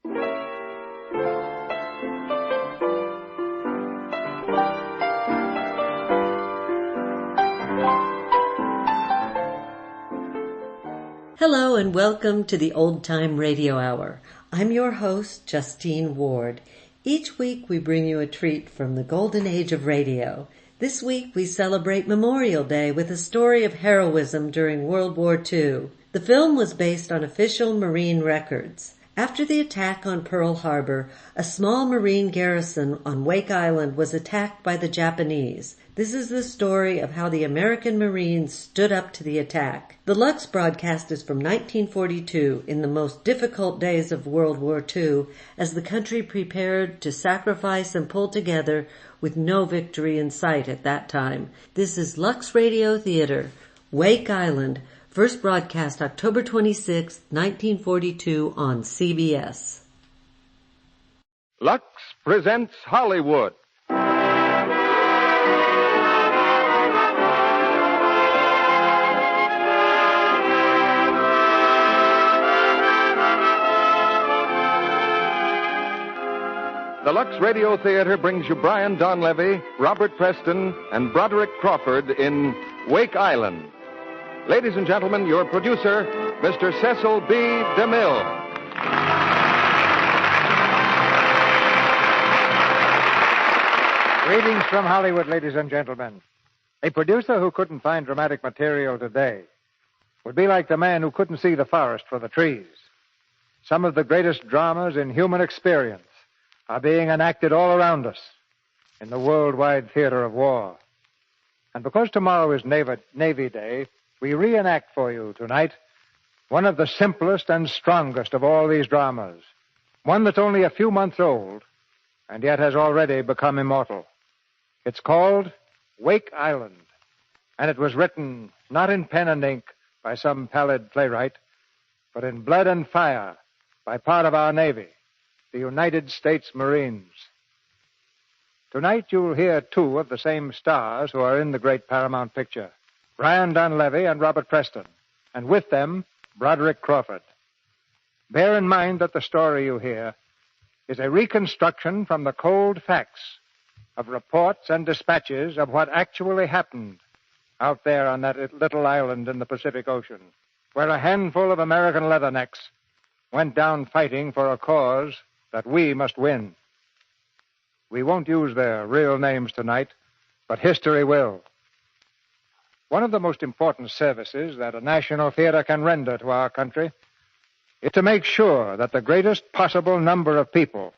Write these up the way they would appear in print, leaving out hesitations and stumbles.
Hello and welcome to the Old Time Radio Hour. I'm your host, Justine Ward. Each week we bring you a treat from the golden age of radio. This week we celebrate Memorial Day with a story of heroism during World War II. The film was based on official Marine records. After the attack on Pearl Harbor, a small Marine garrison on Wake Island was attacked by the Japanese. This is the story of how the American Marines stood up to the attack. The Lux broadcast is from 1942, in the most difficult days of World War II, as the country prepared to sacrifice and pull together with no victory in sight at that time. This is Lux Radio Theater, Wake Island, first broadcast October 26, 1942 on CBS. Lux presents Hollywood. The Lux Radio Theater brings you Brian Donlevy, Robert Preston, and Broderick Crawford in Wake Island. Ladies and gentlemen, your producer, Mr. Cecil B. DeMille. Greetings from Hollywood, ladies and gentlemen. A producer who couldn't find dramatic material today would be like the man who couldn't see the forest for the trees. Some of the greatest dramas in human experience are being enacted all around us in the worldwide theater of war. And because tomorrow is Navy Day, we reenact for you tonight one of the simplest and strongest of all these dramas, one that's only a few months old and yet has already become immortal. It's called Wake Island, and it was written not in pen and ink by some pallid playwright, but in blood and fire by part of our Navy, the United States Marines. Tonight you'll hear two of the same stars who are in the great Paramount picture, Brian Donlevy and Robert Preston, and with them, Broderick Crawford. Bear in mind that the story you hear is a reconstruction from the cold facts of reports and dispatches of what actually happened out there on that little island in the Pacific Ocean, where a handful of American leathernecks went down fighting for a cause that we must win. We won't use their real names tonight, but history will. One of the most important services that a national theater can render to our country is to make sure that the greatest possible number of people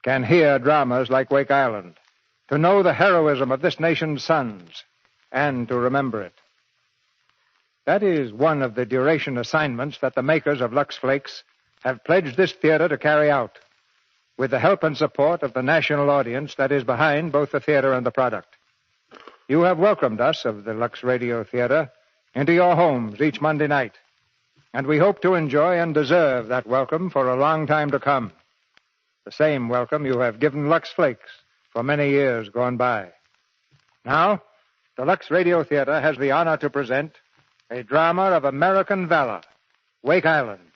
can hear dramas like Wake Island, to know the heroism of this nation's sons, and to remember it. That is one of the duration assignments that the makers of Lux Flakes have pledged this theater to carry out, with the help and support of the national audience that is behind both the theater and the product. You have welcomed us of the Lux Radio Theater into your homes each Monday night, and we hope to enjoy and deserve that welcome for a long time to come. The same welcome you have given Lux Flakes for many years gone by. Now, the Lux Radio Theater has the honor to present a drama of American valor, Wake Island,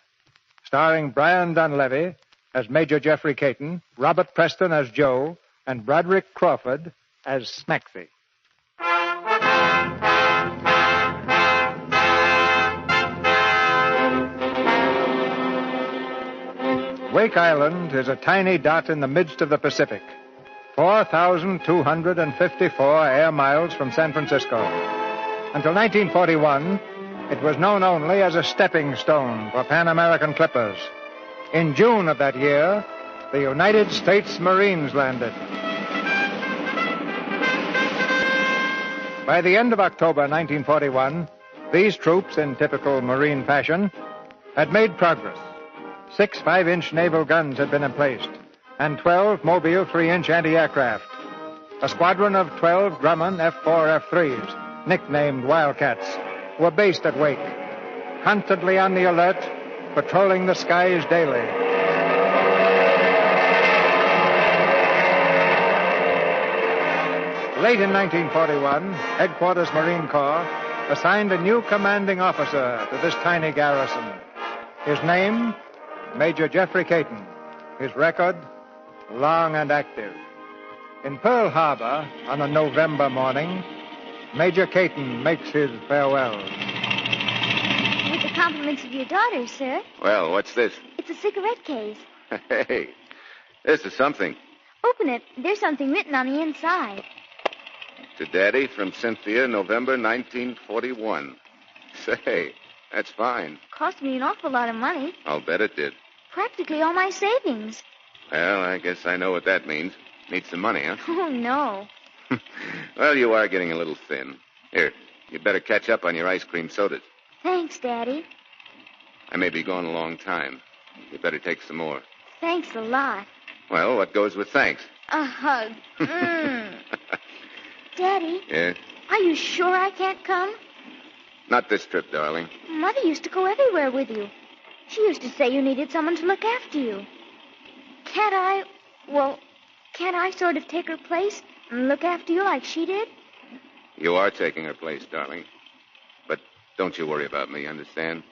starring Brian Donlevy as Major Jeffrey Caton, Robert Preston as Joe, and Broderick Crawford as Smacksy. Wake Island is a tiny dot in the midst of the Pacific, 4,254 air miles from San Francisco. Until 1941, it was known only as a stepping stone for Pan American clippers. In June of that year, the United States Marines landed. By the end of October 1941, these troops, in typical Marine fashion, had made progress. 6 5-inch naval guns had been emplaced, and 12 mobile 3-inch anti-aircraft. A squadron of 12 Grumman F-4 F-3s, nicknamed Wildcats, were based at Wake, constantly on the alert, patrolling the skies daily. Late in 1941, Headquarters Marine Corps assigned a new commanding officer to this tiny garrison. His name, Major Jeffrey Caton, His record, long and active. In Pearl Harbor, on a November morning, Major Caton makes his farewell. With the compliments of your daughter, sir. Well, what's this? It's a cigarette case. Hey, this is something. Open it. There's something written on the inside. To Daddy from Cynthia, November 1941. Say, that's fine. Cost me an awful lot of money. I'll bet it did. Practically all my savings. Well, I guess I know what that means. Need some money, huh? Oh, no. Well, you are getting a little thin. Here, you better catch up on your ice cream sodas. Thanks, Daddy. I may be gone a long time. You better take some more. Thanks a lot. Well, what goes with thanks? A hug. Daddy? Yeah? Are you sure I can't come? Not this trip, darling. Mother used to go everywhere with you. She used to say you needed someone to look after you. Can't I sort of take her place and look after you like she did? You are taking her place, darling. But don't you worry about me, understand?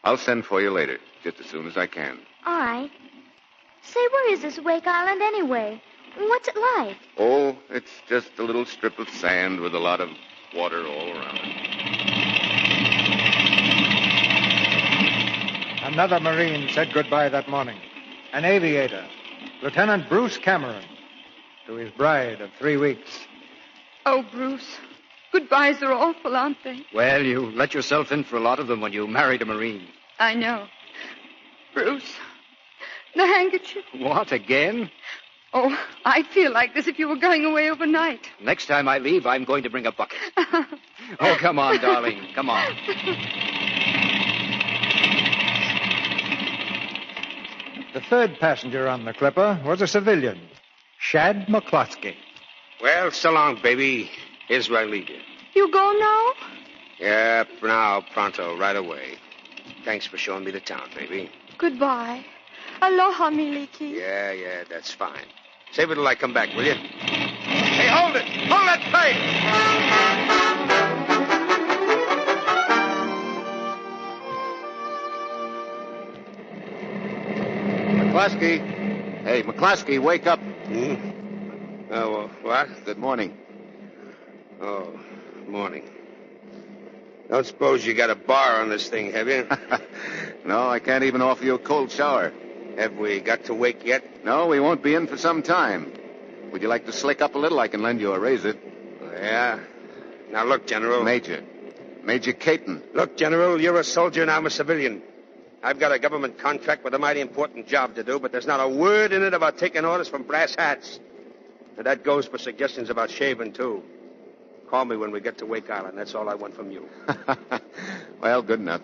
I'll send for you later, just as soon as I can. All right. Say, where is this Wake Island anyway? What's it like? Oh, it's just a little strip of sand with a lot of water all around it. Another Marine said goodbye that morning. An aviator, Lieutenant Bruce Cameron, to his bride of 3 weeks. Oh, Bruce. Goodbyes are awful, aren't they? Well, you let yourself in for a lot of them when you married a Marine. I know. Bruce, the handkerchief. What, again? Oh, I feel like this if you were going away overnight. Next time I leave, I'm going to bring a bucket. Oh, come on, darling. Come on. The third passenger on the Clipper was a civilian, Shad McCloskey. Well, so long, baby. Here's where I leave you. You go now? Yeah, for now, pronto, right away. Thanks for showing me the town, baby. Goodbye. Aloha, Miliki. Yeah, that's fine. Save it till I come back, will you? Hey, hold it! Hold that plane! McCloskey. Hey, McCloskey, wake up. Oh, what? Good morning. Oh, morning. Don't suppose you got a bar on this thing, have you? No, I can't even offer you a cold shower. Have we got to wake yet? No, we won't be in for some time. Would you like to slick up a little? I can lend you a razor. Yeah. Now, look, General. Major Caton. Look, General, you're a soldier and I'm a civilian. I've got a government contract with a mighty important job to do, but there's not a word in it about taking orders from brass hats. And that goes for suggestions about shaving, too. Call me when we get to Wake Island. That's all I want from you. Well, good enough.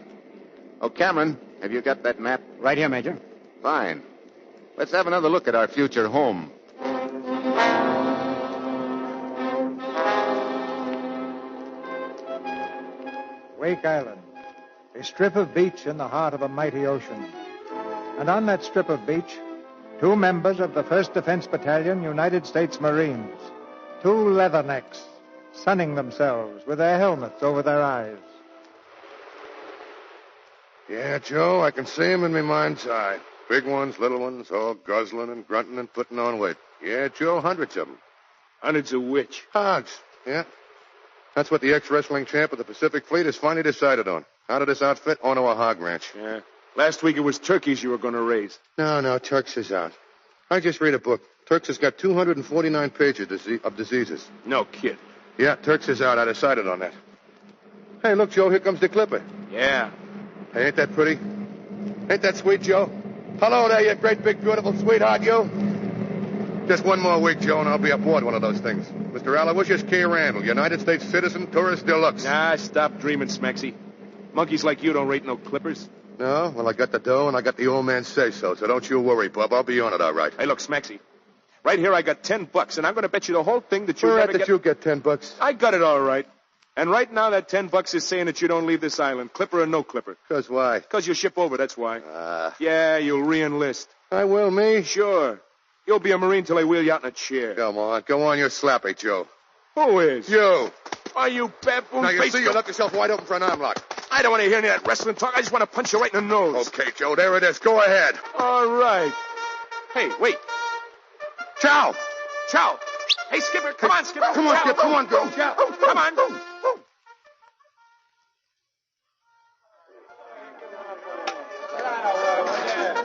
Oh, Cameron, have you got that map? Right here, Major. Fine. Let's have another look at our future home. Wake Island, a strip of beach in the heart of a mighty ocean. And on that strip of beach, 2 members of the 1st Defense Battalion, United States Marines, 2 leathernecks, sunning themselves with their helmets over their eyes. Yeah, Joe, I can see 'em in my mind's eye. Big ones, little ones, all guzzling and grunting and putting on weight. Yeah, Joe, hundreds of 'em. Hundreds of which? Hogs, yeah. That's what the ex-wrestling champ of the Pacific Fleet has finally decided on. How did this outfit? Onto a hog ranch. Yeah. Last week it was turkeys you were going to raise. No, Turks is out. I just read a book. Turks has got 249 pages of diseases. No kid. Yeah, Turks is out. I decided on that. Hey, look, Joe, here comes the Clipper. Yeah. Hey, ain't that pretty? Ain't that sweet, Joe? Hello there, you great, big, beautiful sweetheart, you. Just one more week, Joe, and I'll be aboard one of those things. Mr. Aloysius K. Randall, United States citizen, tourist deluxe. Nah, stop dreaming, Smaxy. Monkeys like you don't rate no clippers. No? Well, I got the dough, and I got the old man say-so, so don't you worry, bub. I'll be on it all right. Hey, look, Smaxy. Right here I got $10, and I'm going to bet you the whole thing that you Where never at that you get $10? I got it all right. And right now that $10 is saying that you don't leave this island, clipper or no clipper. 'Cause why? 'Cause you'll ship over, that's why. Yeah, you'll re-enlist. I will, me? Sure. You'll be a Marine till I wheel you out in a chair. Come on, you're slappy, Joe. Who is? You. Are you baboon? Now, you see, you left yourself wide open for an arm lock. I don't want to hear any of that wrestling talk. I just want to punch you right in the nose. Okay, Joe, there it is. Go ahead. All right. Hey, wait. Chow! Chow. Hey, Skipper, come on, Skipper. Come on, Chow. Skip, come on, girl. Chow. Come on.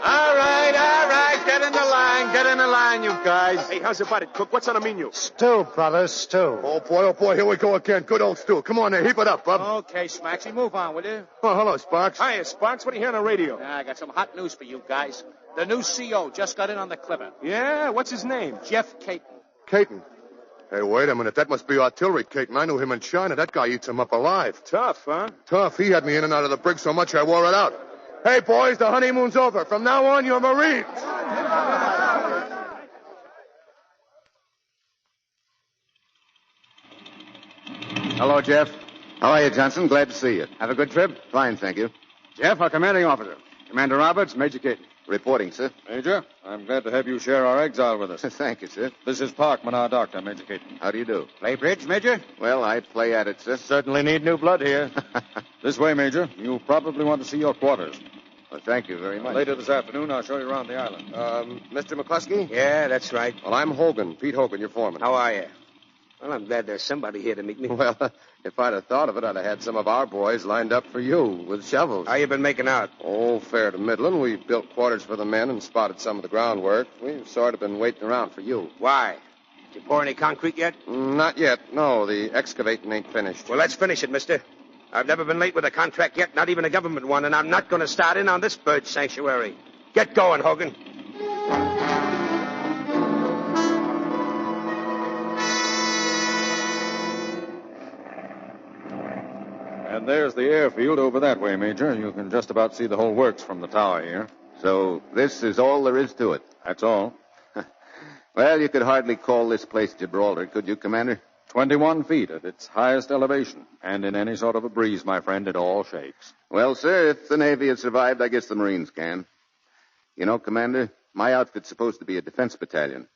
All right. Get in the line, you guys. Hey, how's about it, Cook? What's on the menu? Stew, brothers, stew. Oh, boy, here we go again. Good old stew. Come on there, heap it up, bub. Okay, Smaxy, move on, will you? Oh, hello, Sparks. Hiya, Sparks. What do you hear on the radio? I got some hot news for you guys. The new CO just got in on the Clipper. Yeah? What's his name? Jeff Caton. Caton. Hey, wait a minute. That must be artillery, Caton. I knew him in China. That guy eats him up alive. Tough, huh? Tough. He had me in and out of the brig so much I wore it out. Hey, boys, the honeymoon's over. From now on, you're Marines. Hello, Jeff. How are you, Johnson? Glad to see you. Have a good trip? Fine, thank you. Jeff, our commanding officer. Commander Roberts, Major Caton. Reporting, sir. Major, I'm glad to have you share our exile with us. Thank you, sir. This is Parkman, our doctor, Major Caton. How do you do? Play bridge, Major? Well, I play at it, sir. Certainly need new blood here. This way, Major. You probably want to see your quarters. Well, thank you very much. Later this afternoon, I'll show you around the island. Mr. McCluskey? Yeah, that's right. Well, I'm Hogan, Pete Hogan, your foreman. How are you? Well, I'm glad there's somebody here to meet me. Well, if I'd have thought of it, I'd have had some of our boys lined up for you with shovels. How you been making out? Oh, fair to middling. We built quarters for the men and spotted some of the groundwork. We've sort of been waiting around for you. Why? Did you pour any concrete yet? Not yet. No, the excavating ain't finished. Well, let's finish it, mister. I've never been late with a contract yet, not even a government one, and I'm not going to start in on this bird sanctuary. Get going, Hogan. And there's the airfield over that way, Major. You can just about see the whole works from the tower here. So this is all there is to it? That's all. Well, you could hardly call this place Gibraltar, could you, Commander? 21 feet at its highest elevation. And in any sort of a breeze, my friend, it all shakes. Well, sir, if the Navy has survived, I guess the Marines can. You know, Commander, my outfit's supposed to be a defense battalion.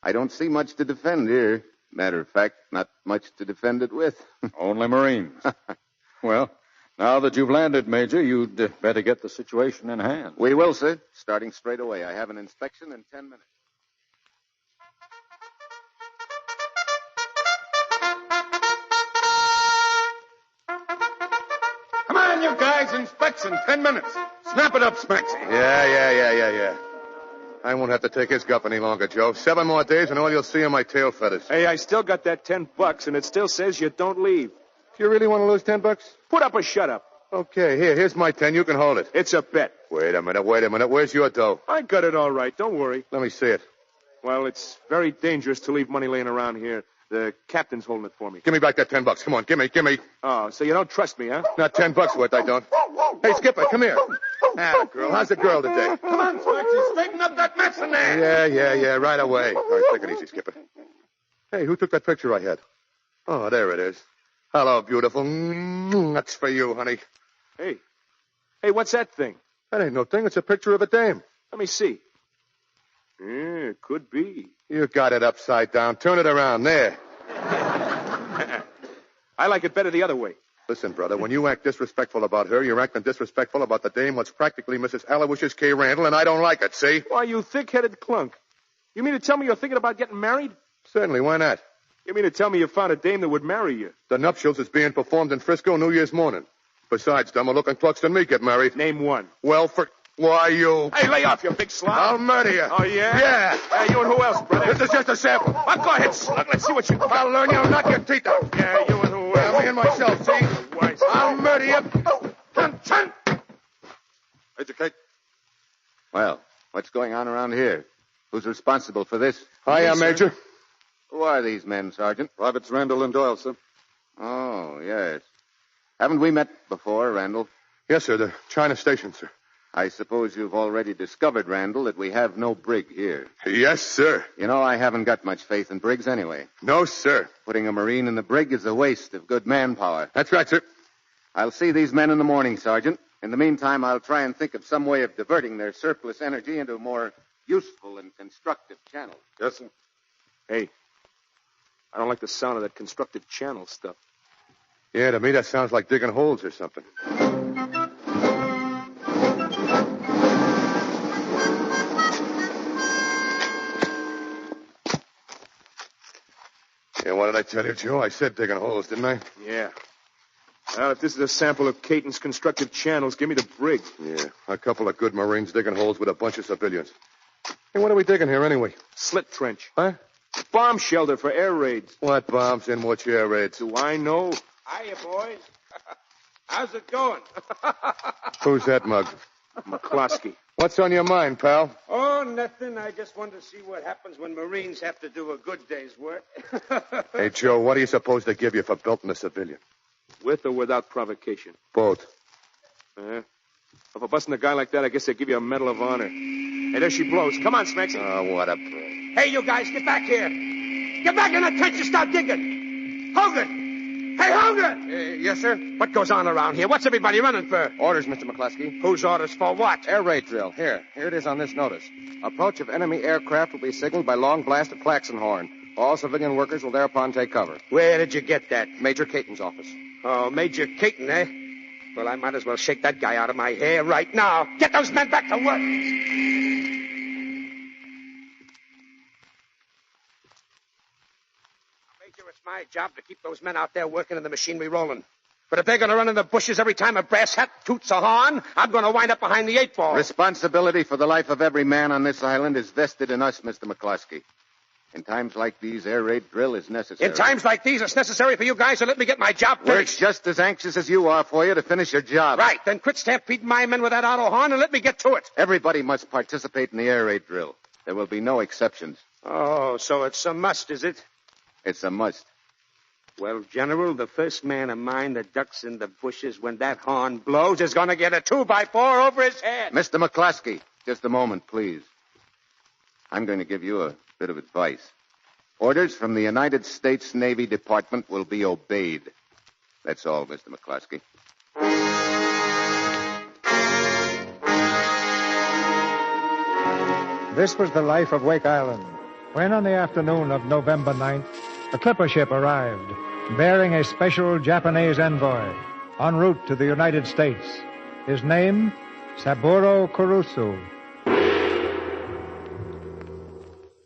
I don't see much to defend here. Matter of fact, not much to defend it with. Only Marines. Well, now that you've landed, Major, you'd better get the situation in hand. We will, sir. Starting straight away. I have an inspection in 10 minutes. Come on, you guys. Inspection. 10 minutes. Snap it up, Smaxy. Yeah. I won't have to take his guff any longer, Joe. 7 more days, and all you'll see are my tail feathers. Hey, I still got that $10, and it still says you don't leave. You really want to lose $10? Put up or shut up. Okay, here's my 10. You can hold it. It's a bet. Wait a minute. Where's your dough? I got it all right. Don't worry. Let me see it. Well, it's very dangerous to leave money laying around here. The captain's holding it for me. Give me back that $10. Come on, give me. Oh, so you don't trust me, huh? Not $10 worth, I don't. Hey, Skipper, come here. Girl. How's the girl today? Come on, Smaxy, straighten up that mess in there. Yeah, right away. All right, take it easy, Skipper. Hey, who took that picture I had? Oh, there it is. Hello, beautiful. That's for you, honey. Hey, what's that thing? That ain't no thing. It's a picture of a dame. Let me see. Yeah, it could be. You got it upside down. Turn it around. There. I like it better the other way. Listen, brother, when you act disrespectful about her, you're acting disrespectful about the dame what's practically Mrs. Aloysius K. Randall, and I don't like it, see? Why, you thick-headed clunk. You mean to tell me you're thinking about getting married? Certainly, why not? You mean to tell me you found a dame that would marry you? The nuptials is being performed in Frisco New Year's morning. Besides, dumber-looking clucks than me get married. Name one. Well, why, you... Hey, lay off, you big slob. I'll murder you. Oh, yeah? Yeah. Hey, you and who else, brother? This is just a sample. Oh, go ahead, slug. Let's see what you... I'll learn you. I'll knock your teeth out. Yeah, you and who else? Yeah, me and myself, see? I'll murder you. Consent. Major Kate. Well, what's going on around here? Who's responsible for this? Hiya, Major. Who are these men, Sergeant? Privates Randall and Doyle, sir. Oh, yes. Haven't we met before, Randall? Yes, sir. The China station, sir. I suppose you've already discovered, Randall, that we have no brig here. Yes, sir. You know, I haven't got much faith in brigs anyway. No, sir. Putting a Marine in the brig is a waste of good manpower. That's right, sir. I'll see these men in the morning, Sergeant. In the meantime, I'll try and think of some way of diverting their surplus energy into a more useful and constructive channel. Yes, sir. Hey, I don't like the sound of that constructive channel stuff. Yeah, to me that sounds like digging holes or something. Yeah, what did I tell you, Joe? I said digging holes, didn't I? Yeah. Well, if this is a sample of Caton's constructive channels, give me the brig. Yeah, a couple of good Marines digging holes with a bunch of civilians. Hey, what are we digging here anyway? Slit trench. Huh? Bomb shelter for air raids. What bombs in which air raids? Do I know? Hiya, boys. How's it going? Who's that mug? McCloskey. What's on your mind, pal? Oh, nothing. I just wanted to see what happens when Marines have to do a good day's work. Hey, Joe, what are you supposed to give you for belting a civilian? With or without provocation? Both. For busting a guy like that, I guess they give you a Medal of Honor. Hey, there she blows. Come on, Smaxy. Oh, what a break. Hey, you guys, get back here. Get back in the trench and start digging. Hogan! Hey, Hogan! Yes, sir? What goes on around here? What's everybody running for? Orders, Mr. McCluskey. Whose orders for what? Air raid drill. Here it is on this notice. Approach of enemy aircraft will be signaled by long blast of klaxon horn. All civilian workers will thereupon take cover. Where did you get that? Major Caton's office. Oh, Major Caton, eh? Well, I might as well shake that guy out of my hair right now. Get those men back to work. Major, it's my job to keep those men out there working and the machinery rolling. But if they're going to run in the bushes every time a brass hat toots a horn, I'm going to wind up behind the 8-ball. Responsibility for the life of every man on this island is vested in us, Mr. McCluskey. In times like these, air raid drill is necessary. In times like these, it's necessary for you guys to let me get my job We're finished. just as anxious as you are for you to finish your job. Right, then quit stampeding my men with that auto horn and let me get to it. Everybody must participate in the air raid drill. There will be no exceptions. Oh, so it's a must, is it? It's a must. Well, General, the first man of mine that ducks in the bushes when that horn blows is going to get a 2x4 over his head. Mr. McCluskey, just a moment, please. I'm going to give you a bit of advice. Orders from the United States Navy Department will be obeyed. That's all, Mr. McCluskey. This was the life of Wake Island, when on the afternoon of November 9th, a clipper ship arrived, bearing a special Japanese envoy, en route to the United States. His name, Saburo Kurusu.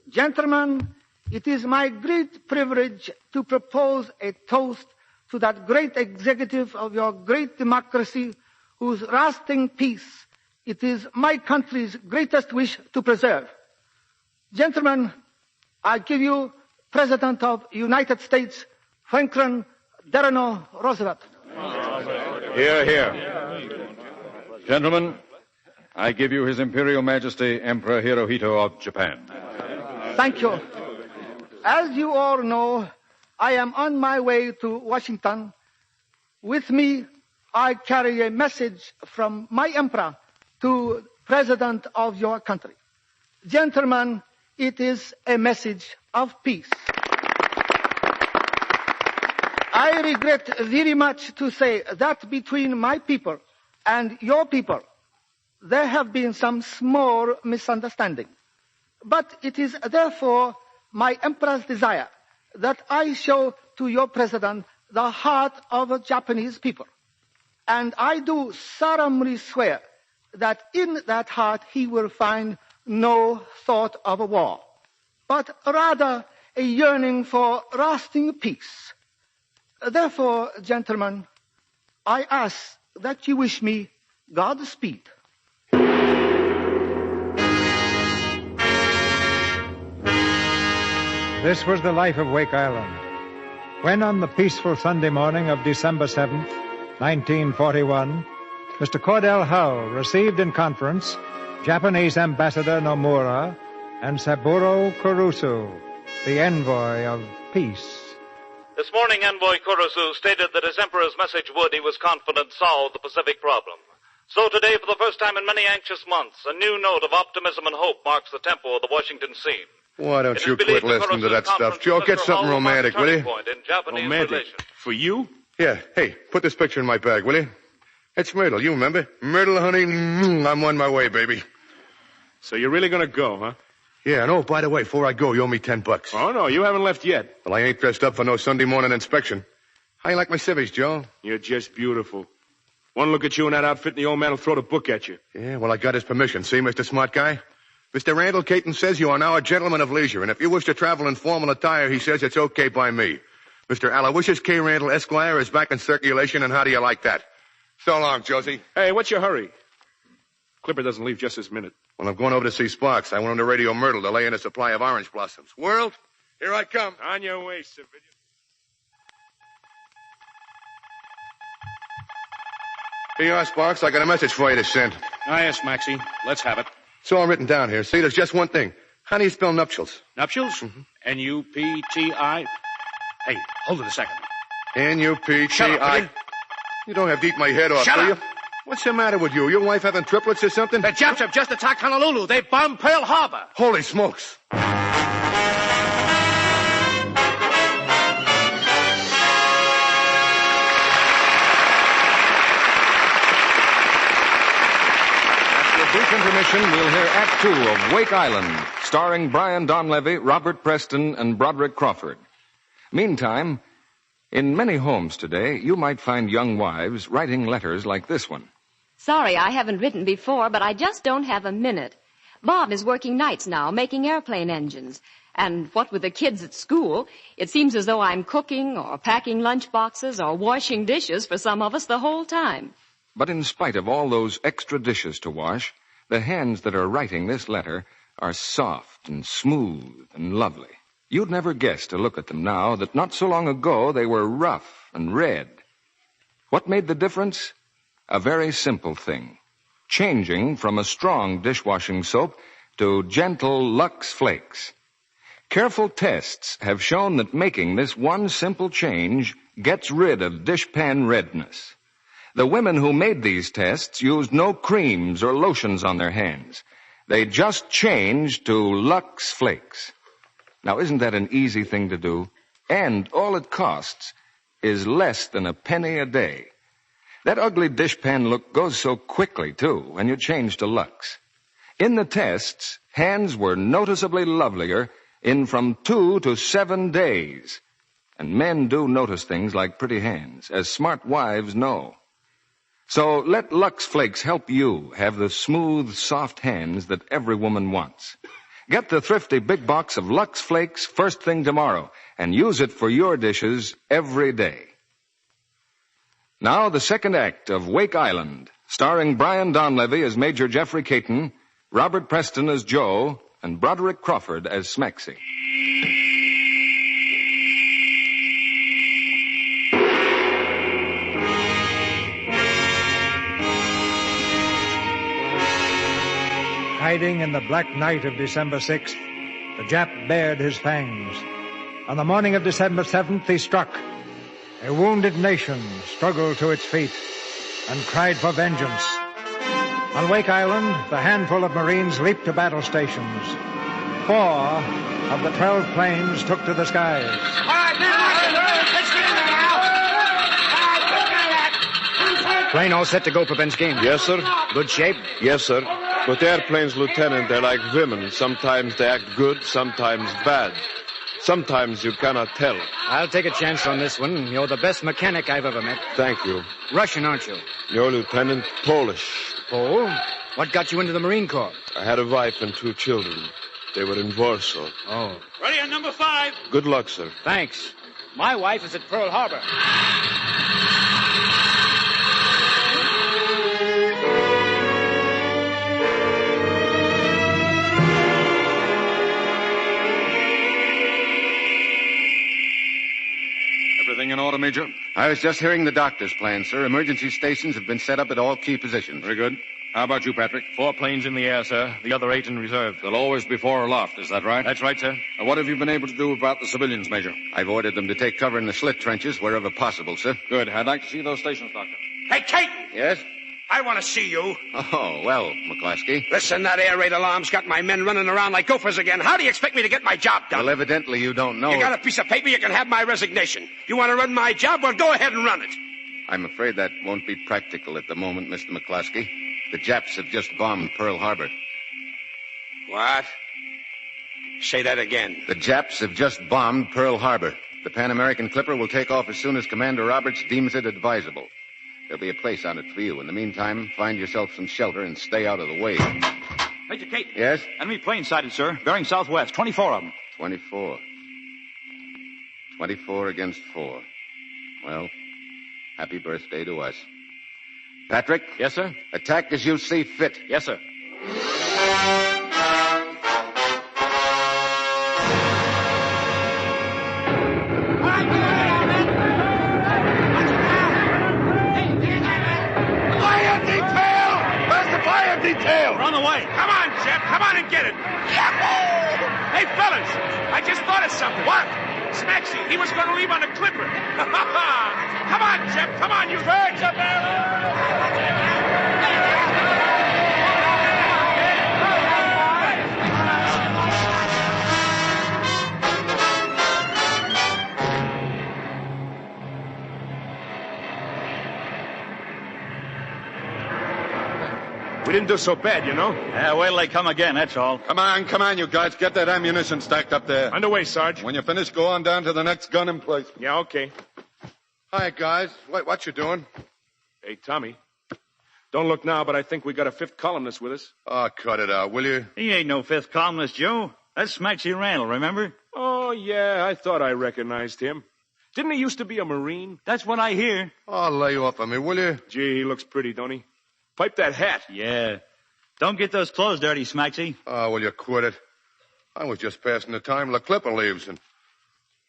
Gentlemen, it is my great privilege to propose a toast to that great executive of your great democracy whose lasting peace it is my country's greatest wish to preserve. Gentlemen, I give you President of United States, Franklin Delano Roosevelt. Hear, hear. Gentlemen, I give you His Imperial Majesty Emperor Hirohito of Japan. Thank you. As you all know, I am on my way to Washington. With me, I carry a message from my emperor to President of your country. Gentlemen, it is a message of peace. I regret very much to say that between my people and your people, there have been some small misunderstanding. But it is therefore my emperor's desire that I show to your president the heart of the Japanese people. And I do solemnly swear that in that heart he will find no thought of a war, but rather a yearning for lasting peace. Therefore, gentlemen, I ask that you wish me Godspeed. This was the life of Wake Island, when on the peaceful Sunday morning of December 7th, 1941, Mr. Cordell Hull received in conference Japanese Ambassador Nomura and Saburo Kurusu, the envoy of peace. This morning, Envoy Kurusu stated that his emperor's message would, he was confident, solve the Pacific problem. So today, for the first time in many anxious months, a new note of optimism and hope marks the tempo of the Washington scene. Why don't you quit listening to that stuff, Joe? Get something romantic, will you? Romantic? For you? Yeah. Hey, put this picture in my bag, will you? It's Myrtle, you remember? Myrtle, honey, I'm on my way, baby. So you're really going to go, huh? Yeah, and oh, by the way, before I go, you owe me $10. Oh, no, you haven't left yet. Well, I ain't dressed up for no Sunday morning inspection. How you like my civvies, Joe? You're just beautiful. One look at you in that outfit and the old man will throw the book at you. Yeah, well, I got his permission. See, Mr. Smart Guy? Mr. Randall Caton says you are now a gentleman of leisure, and if you wish to travel in formal attire, he says it's okay by me. Mr. Aloysius K. Randall, Esquire, is back in circulation, and how do you like that? So long, Josie. Hey, what's your hurry? Clipper doesn't leave just this minute. Well, I'm going over to see Sparks. I want him to radio Myrtle to lay in a supply of orange blossoms. World, here I come. On your way, civilian. Here you are, Sparks. I got a message for you to send. Ah, yes, Maxie. Let's have it. It's all written down here. See, there's just one thing. How do you spell nuptials? Nuptials? Mm-hmm. N-U-P-T-I. Hey, hold it a second. N-U-P-T-I. Shut up, you don't have to eat my head off, Shut do up. you? What's the matter with you? Your wife having triplets or something? The Japs have just attacked Honolulu. They've bombed Pearl Harbor. Holy smokes. Brief intermission, we'll hear Act Two of Wake Island, starring Brian Donlevy, Robert Preston, and Broderick Crawford. Meantime, in many homes today, you might find young wives writing letters like this one. Sorry, I haven't written before, but I just don't have a minute. Bob is working nights now, making airplane engines. And what with the kids at school, it seems as though I'm cooking or packing lunch boxes or washing dishes for some of us the whole time. But in spite of all those extra dishes to wash, the hands that are writing this letter are soft and smooth and lovely. You'd never guess to look at them now that not so long ago they were rough and red. What made the difference? A very simple thing. Changing from a strong dishwashing soap to gentle Lux Flakes. Careful tests have shown that making this one simple change gets rid of dishpan redness. The women who made these tests used no creams or lotions on their hands. They just changed to Lux Flakes. Now, isn't that an easy thing to do? And all it costs is less than a penny a day. That ugly dishpan look goes so quickly, too, when you change to Lux. In the tests, hands were noticeably lovelier in from 2 to 7 days. And men do notice things like pretty hands, as smart wives know. So let Lux Flakes help you have the smooth, soft hands that every woman wants. Get the thrifty big box of Lux Flakes first thing tomorrow and use it for your dishes every day. Now the second act of Wake Island, starring Brian Donlevy as Major Jeffrey Caton, Robert Preston as Joe, and Broderick Crawford as Smexy. Hiding in the black night of December 6th, the Jap bared his fangs. On the morning of December 7th, he struck. A wounded nation struggled to its feet and cried for vengeance. On Wake Island, the handful of Marines leaped to battle stations. 4 of the 12 planes took to the skies. All right, Plane all set to go for Ben's game. Yes, sir. Good shape? Yes, sir. But airplanes, Lieutenant, they're like women. Sometimes they act good, sometimes bad. Sometimes you cannot tell. I'll take a chance on this one. You're the best mechanic I've ever met. Thank you. Russian, aren't you? No, Lieutenant, Polish. Pole? What got you into the Marine Corps? I had a wife and 2 children. They were in Warsaw. Oh. Ready on number 5. Good luck, sir. Thanks. My wife is at Pearl Harbor. Everything in order, Major? I was just hearing the doctor's plan, sir. Emergency stations have been set up at all key positions. Very good. How about you, Patrick? 4 planes in the air, sir. The other 8 in reserve. They'll always be fore or aloft, is that right? That's right, sir. What have you been able to do about the civilians, Major? I've ordered them to take cover in the slit trenches wherever possible, sir. Good. I'd like to see those stations, Doctor. Hey, Caton! Yes? I want to see you. Oh, well, McCloskey. Listen, that air raid alarm's got my men running around like gophers again. How do you expect me to get my job done? Well, evidently you don't know. You got a piece of paper, you can have my resignation. You want to run my job? Well, go ahead and run it. I'm afraid that won't be practical at the moment, Mr. McCloskey. The Japs have just bombed Pearl Harbor. What? Say that again. The Japs have just bombed Pearl Harbor. The Pan American Clipper will take off as soon as Commander Roberts deems it advisable. There'll be a place on it for you. In the meantime, find yourself some shelter and stay out of the way. Major Kate. Yes? Enemy plane sighted, sir. Bearing southwest. 24 of them. 24. 24 against 4. Well, happy birthday to us. Patrick? Yes, sir? Attack as you see fit. Yes, sir. Detail! Run away! Come on, Jeff! Come on and get it! Yahoo! Hey, fellas! I just thought of something. What? Smaxy, he was going to leave on a clipper. Come on, Jeff! Come on, you birds up there! We didn't do so bad, you know. Yeah, wait till they come again, that's all. Come on, you guys. Get that ammunition stacked up there. Underway, Sarge. When you finish, go on down to the next gun emplacement. Yeah, okay. Hi, guys. What you doing? Hey, Tommy. Don't look now, but I think we got a fifth columnist with us. Oh, cut it out, will you? He ain't no fifth columnist, Joe. That's Smaxy Randall, remember? Oh, yeah, I thought I recognized him. Didn't he used to be a Marine? That's what I hear. Oh, lay off of me, will you? Gee, he looks pretty, don't he? Pipe that hat. Yeah. Don't get those clothes dirty, Smaxy. Oh, will you quit it? I was just passing the time till the clipper leaves, and...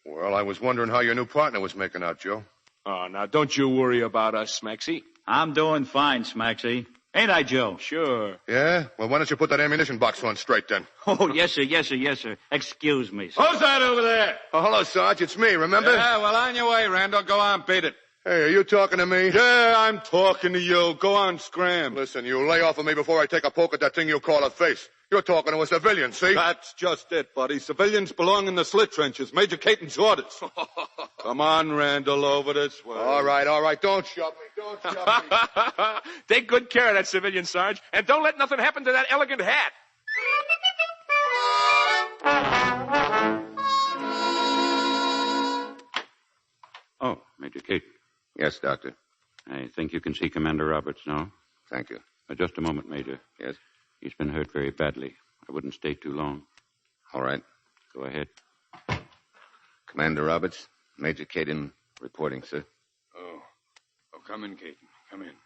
Well, I was wondering how your new partner was making out, Joe. Oh, now, don't you worry about us, Smaxy. I'm doing fine, Smaxy. Ain't I, Joe? Sure. Yeah? Well, why don't you put that ammunition box on straight, then? Oh, yes, sir, yes, sir, yes, sir. Excuse me, sir. Who's that over there? Oh, hello, Sarge. It's me, remember? Yeah, well, on your way, Randall. Go on, beat it. Hey, are you talking to me? Yeah, I'm talking to you. Go on, scram. Listen, you lay off of me before I take a poke at that thing you call a face. You're talking to a civilian, see? That's just it, buddy. Civilians belong in the slit trenches. Major Caton's orders. Come on, Randall, over this way. All right. Don't shove me. Take good care of that civilian, Sarge. And don't let nothing happen to that elegant hat. Oh, Major Caton. Yes, Doctor. I think you can see Commander Roberts now. Thank you. Just a moment, Major. Yes? He's been hurt very badly. I wouldn't stay too long. All right. Go ahead. Commander Roberts, Major Caton reporting, sir. Oh, come in, Caton. Come in.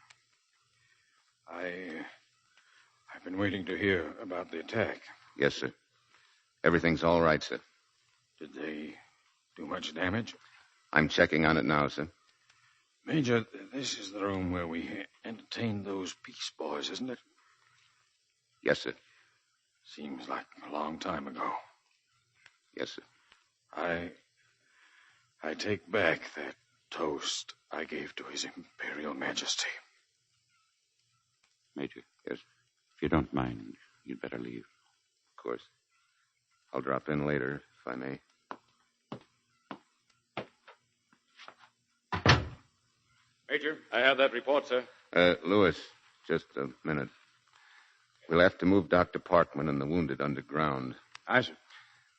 I've been waiting to hear about the attack. Yes, sir. Everything's all right, sir. Did they do much damage? I'm checking on it now, sir. Major, this is the room where we entertained those Peace Boys, isn't it? Yes, sir. Seems like a long time ago. Yes, sir. I take back that toast I gave to His Imperial Majesty. Major. Yes? If you don't mind, you'd better leave. Of course. I'll drop in later, if I may. Major, I have that report, sir. Lewis, just a minute. We'll have to move Dr. Parkman and the wounded underground. Aye, sir.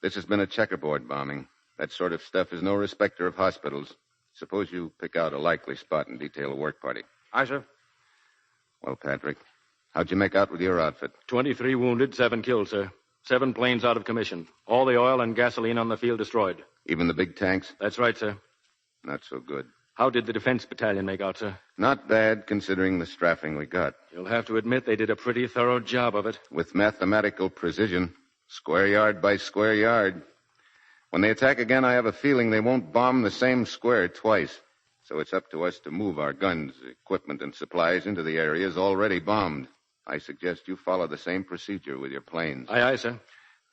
This has been a checkerboard bombing. That sort of stuff is no respecter of hospitals. Suppose you pick out a likely spot and detail a work party. Aye, sir. Well, Patrick, how'd you make out with your outfit? 23 wounded, 7 killed, sir. 7 planes out of commission. All the oil and gasoline on the field destroyed. Even the big tanks? That's right, sir. Not so good. How did the defense battalion make out, sir? Not bad, considering the strafing we got. You'll have to admit they did a pretty thorough job of it. With mathematical precision, square yard by square yard. When they attack again, I have a feeling they won't bomb the same square twice. So it's up to us to move our guns, equipment, and supplies into the areas already bombed. I suggest you follow the same procedure with your planes. Aye, aye, sir.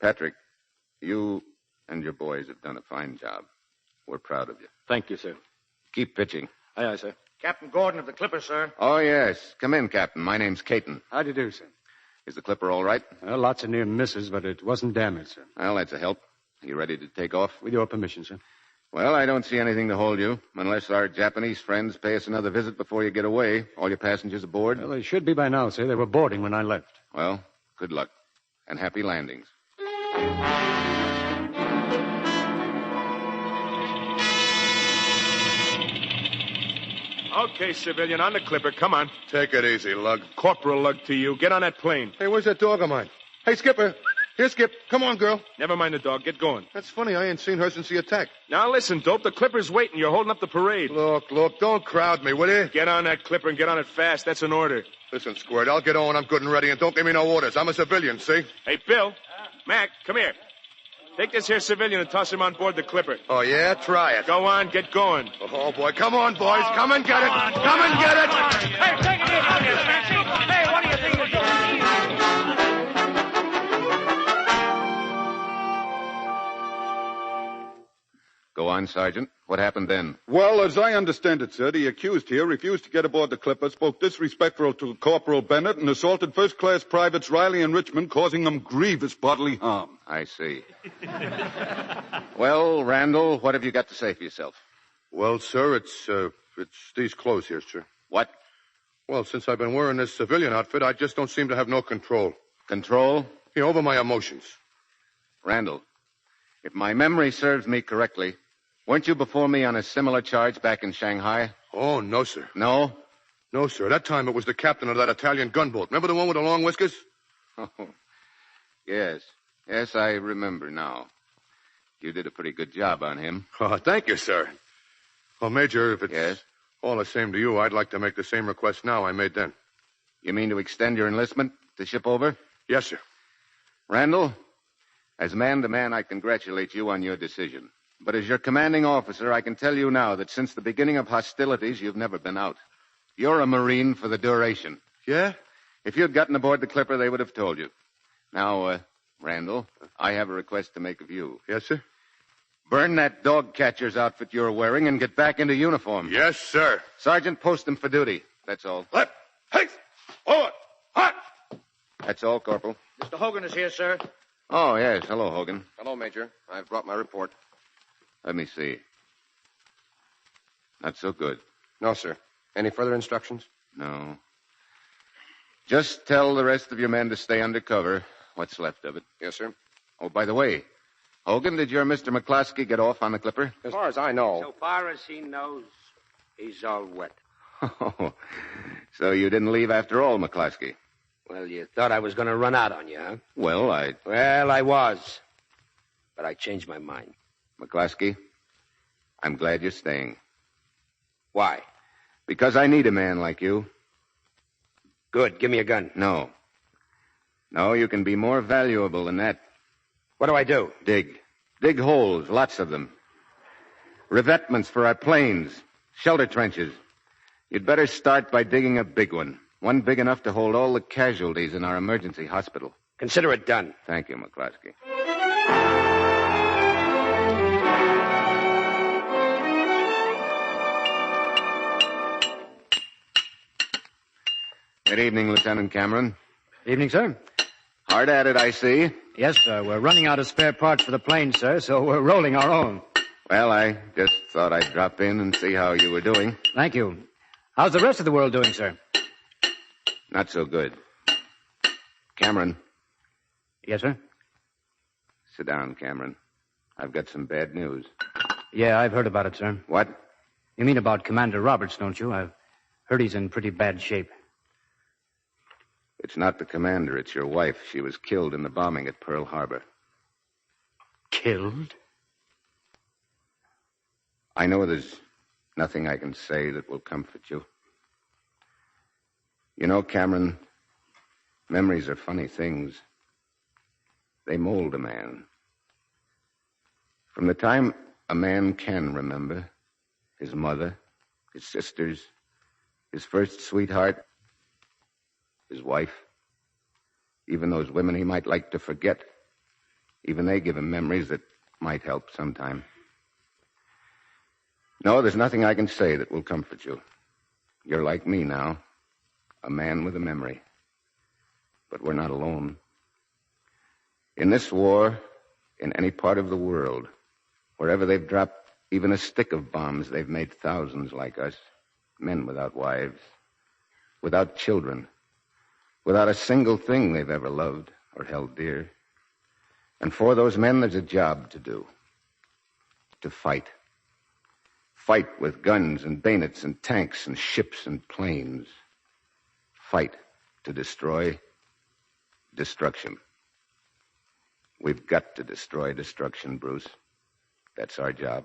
Patrick, you and your boys have done a fine job. We're proud of you. Thank you, sir. Keep pitching. Aye, aye, sir. Captain Gordon of the Clipper, sir. Oh, yes. Come in, Captain. My name's Caton. How do you do, sir? Is the Clipper all right? Well, lots of near misses, but it wasn't damaged, sir. Well, that's a help. Are you ready to take off? With your permission, sir. Well, I don't see anything to hold you, unless our Japanese friends pay us another visit before you get away. All your passengers aboard? Well, they should be by now, sir. They were boarding when I left. Well, good luck, and happy landings. Okay, civilian, on the Clipper. Come on. Take it easy, Lug. Corporal Lug to you. Get on that plane. Hey, where's that dog of mine? Hey, Skipper. Here, Skip. Come on, girl. Never mind the dog. Get going. That's funny. I ain't seen her since the attack. Now listen, Dope. The Clipper's waiting. You're holding up the parade. Look, don't crowd me, will you? Get on that Clipper and get on it fast. That's an order. Listen, Squirt, I'll get on when I'm good and ready, and don't give me no orders. I'm a civilian, see? Hey, Bill. Mac, come here. Take this here civilian and toss him on board the Clipper. Oh, yeah? Try it. Go on, get going. Oh, boy. Come on, boys. Come and get it. Come and get it. Hey, take it easy, Smaxy. Hey, what do you think you're doing? Go on, Sergeant. What happened then? Well, as I understand it, sir, the accused here refused to get aboard the Clipper, spoke disrespectful to Corporal Bennett, and assaulted first-class privates Riley and Richmond, causing them grievous bodily harm. I see. Well, Randall, what have you got to say for yourself? Well, sir, it's these clothes here, sir. What? Well, since I've been wearing this civilian outfit, I just don't seem to have no control. Control? Yeah, over my emotions. Randall, if my memory serves me correctly, weren't you before me on a similar charge back in Shanghai? Oh, no, sir. No? No, sir. That time it was the captain of that Italian gunboat. Remember the one with the long whiskers? Oh, yes. Yes, I remember now. You did a pretty good job on him. Oh, thank you, sir. Well, Major, if it's all the same to you, I'd like to make the same request now I made then. You mean to extend your enlistment to ship over? Yes, sir. Randall, as man to man, I congratulate you on your decision. But as your commanding officer, I can tell you now that since the beginning of hostilities, you've never been out. You're a Marine for the duration. Yeah? If you'd gotten aboard the Clipper, they would have told you. Now, Randall, I have a request to make of you. Yes, sir? Burn that dog catcher's outfit you're wearing and get back into uniform. Yes, sir. Sergeant, post him for duty. That's all. Left, hey, forward, hot. That's all, Corporal. Mr. Hogan is here, sir. Oh, yes. Hello, Hogan. Hello, Major. I've brought my report. Let me see. Not so good. No, sir. Any further instructions? No. Just tell the rest of your men to stay under cover, what's left of it. Yes, sir. Oh, by the way, Hogan, did your Mr. McCloskey get off on the Clipper? As far as I know. So far as he knows, he's all wet. Oh, so you didn't leave after all, McCloskey? Well, you thought I was going to run out on you, huh? Well, I was. But I changed my mind. McCloskey, I'm glad you're staying. Why? Because I need a man like you. Good. Give me a gun. No. No, you can be more valuable than that. What do I do? Dig. Dig holes, lots of them. Revetments for our planes. Shelter trenches. You'd better start by digging a big one. One big enough to hold all the casualties in our emergency hospital. Consider it done. Thank you, McCloskey. Good evening, Lieutenant Cameron. Evening, sir. Hard at it, I see. Yes, sir. We're running out of spare parts for the plane, sir, so we're rolling our own. Well, I just thought I'd drop in and see how you were doing. Thank you. How's the rest of the world doing, sir? Not so good. Cameron. Yes, sir? Sit down, Cameron. I've got some bad news. Yeah, I've heard about it, sir. What? You mean about Commander Roberts, don't you? I've heard he's in pretty bad shape. It's not the commander, it's your wife. She was killed in the bombing at Pearl Harbor. Killed? I know there's nothing I can say that will comfort you. You know, Cameron, memories are funny things. They mold a man. From the time a man can remember, his mother, his sisters, his first sweetheart, his wife, even those women he might like to forget, even they give him memories that might help sometime. No, there's nothing I can say that will comfort you. You're like me now, a man with a memory. But we're not alone. In this war, in any part of the world, wherever they've dropped even a stick of bombs, they've made thousands like us, men without wives, without children, without a single thing they've ever loved or held dear. And for those men, there's a job to do. To fight. Fight with guns and bayonets and tanks and ships and planes. Fight to destroy destruction. We've got to destroy destruction, Bruce. That's our job.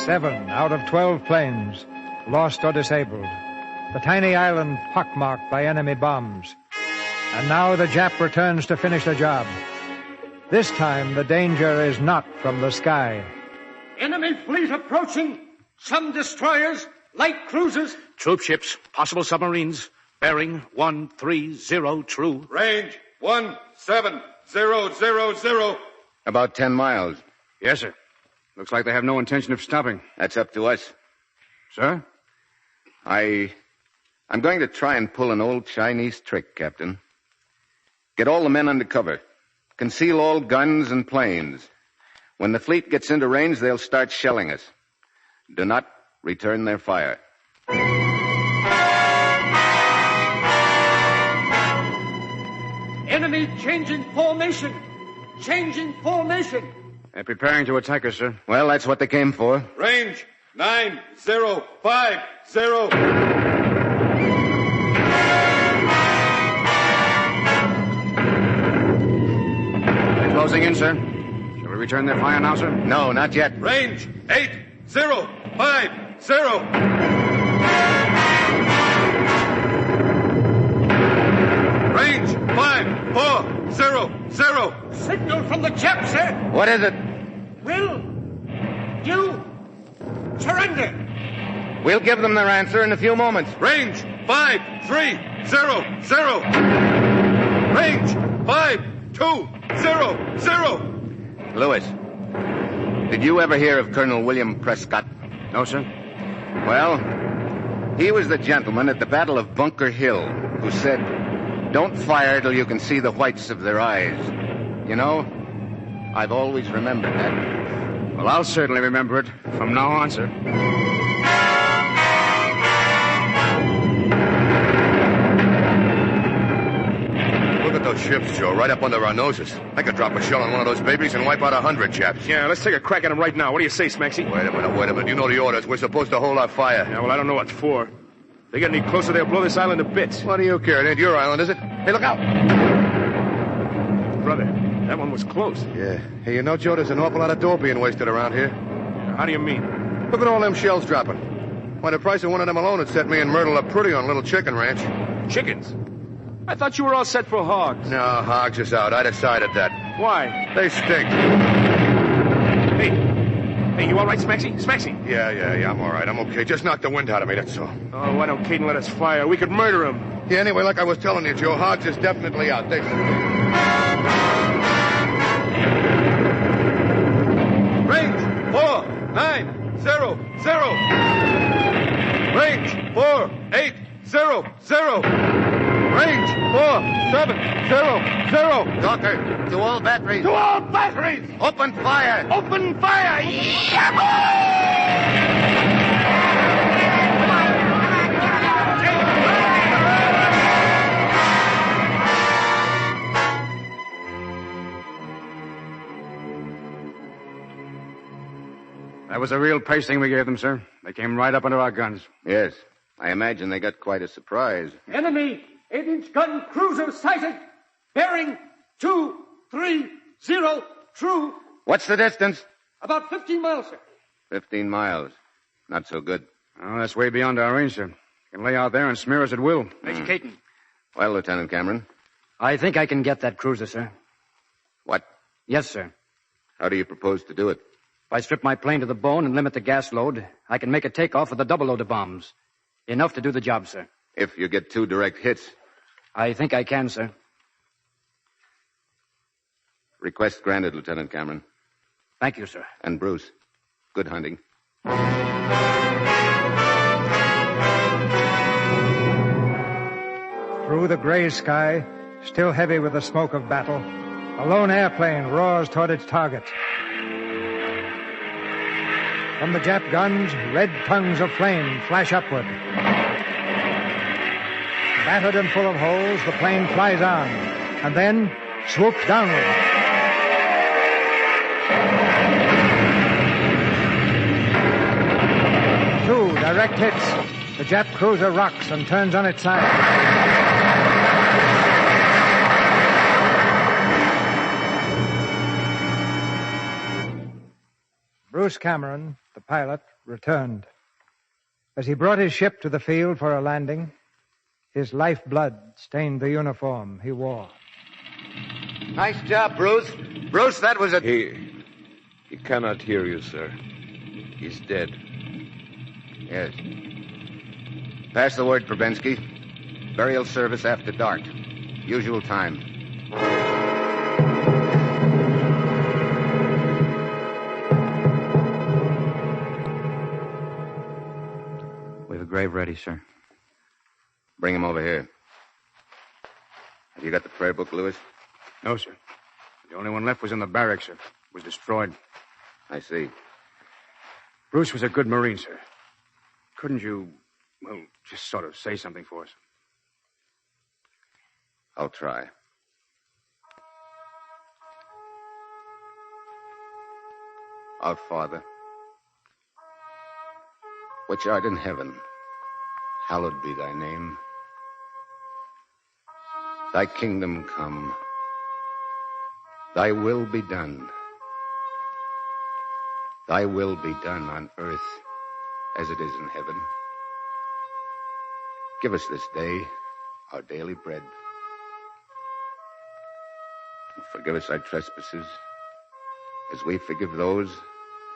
7 out of 12 planes, lost or disabled. The tiny island pockmarked by enemy bombs. And now the Jap returns to finish the job. This time, the danger is not from the sky. Enemy fleet approaching. Some destroyers, light cruisers. Troop ships, possible submarines. Bearing 130 true. Range 17000. About 10 miles. Yes, sir. Looks like they have no intention of stopping. That's up to us. Sir? I'm going to try and pull an old Chinese trick, Captain. Get all the men under cover. Conceal all guns and planes. When the fleet gets into range, they'll start shelling us. Do not return their fire. Enemy changing formation. Changing formation. They're preparing to attack us, sir. Well, that's what they came for. Range 9050. They're closing in, sir. Shall we return their fire now, sir? No, not yet. Range 8050. Range 5400. Signal from the Jap, sir. What is it? Will you surrender? We'll give them their answer in a few moments. Range 5300. Range 5200. Lewis, did you ever hear of Colonel William Prescott? No, sir. Well, he was the gentleman at the Battle of Bunker Hill who said, "Don't fire till you can see the whites of their eyes." You know, I've always remembered that. Well, I'll certainly remember it from now on, sir. Look at those ships, Joe, right up under our noses. I could drop a shell on one of those babies and wipe out 100 chaps. Yeah, let's take a crack at them right now. What do you say, Smaxy? Wait a minute. You know the orders. We're supposed to hold our fire. Yeah, well, I don't know what for. If they get any closer, they'll blow this island to bits. What do you care? It ain't your island, is it? Hey, look out! Brother, that one was close. Yeah. Hey, you know, Joe, there's an awful lot of dough being wasted around here. How do you mean? Look at all them shells dropping. Why, the price of one of them alone would set me and Myrtle up pretty on a little chicken ranch. Chickens? I thought you were all set for hogs. No, hogs is out. I decided that. Why? They stink. Hey, you all right, Smaxy? Smaxy? Yeah, I'm all right. I'm okay. Just knock the wind out of me, that's all. Oh, why don't Caden let us fire? We could murder him. Yeah, anyway, like I was telling you, Joe, hogs is definitely out. They... Range 4900. Range 4800. Range 4700. Talker, to all batteries. To all batteries! Open fire! Open fire! That was a real pasting we gave them, sir. They came right up under our guns. Yes. I imagine they got quite a surprise. Enemy 8-inch gun cruiser sighted. Bearing 230 true. What's the distance? About 15 miles, sir. 15 miles. Not so good. Oh, that's way beyond our range, sir. Can lay out there and smear us at will. Major Caton. Well, Lieutenant Cameron. I think I can get that cruiser, sir. What? Yes, sir. How do you propose to do it? If I strip my plane to the bone and limit the gas load, I can make a takeoff with a double load of bombs. Enough to do the job, sir. If you get 2 direct hits. I think I can, sir. Request granted, Lieutenant Cameron. Thank you, sir. And Bruce, good hunting. Through the gray sky, still heavy with the smoke of battle, a lone airplane roars toward its target. From the Jap guns, red tongues of flame flash upward. Battered and full of holes, the plane flies on, and then swoops downward. Two direct hits. The Jap cruiser rocks and turns on its side. Bruce Cameron, the pilot, returned. As he brought his ship to the field for a landing, his lifeblood stained the uniform he wore. Nice job, Bruce. Bruce, that was a... He cannot hear you, sir. He's dead. Yes. Pass the word, Probensky. Burial service after dark. Usual time. We have a grave ready, sir. Bring him over here. Have you got the prayer book, Lewis? No, sir. The only one left was in the barracks, sir. It was destroyed. I see. Bruce was a good Marine, sir. Couldn't you, well, just sort of say something for us? I'll try. Our Father, which art in heaven, hallowed be thy name. Thy kingdom come. Thy will be done. Thy will be done on earth as it is in heaven. Give us this day our daily bread. And forgive us our trespasses as we forgive those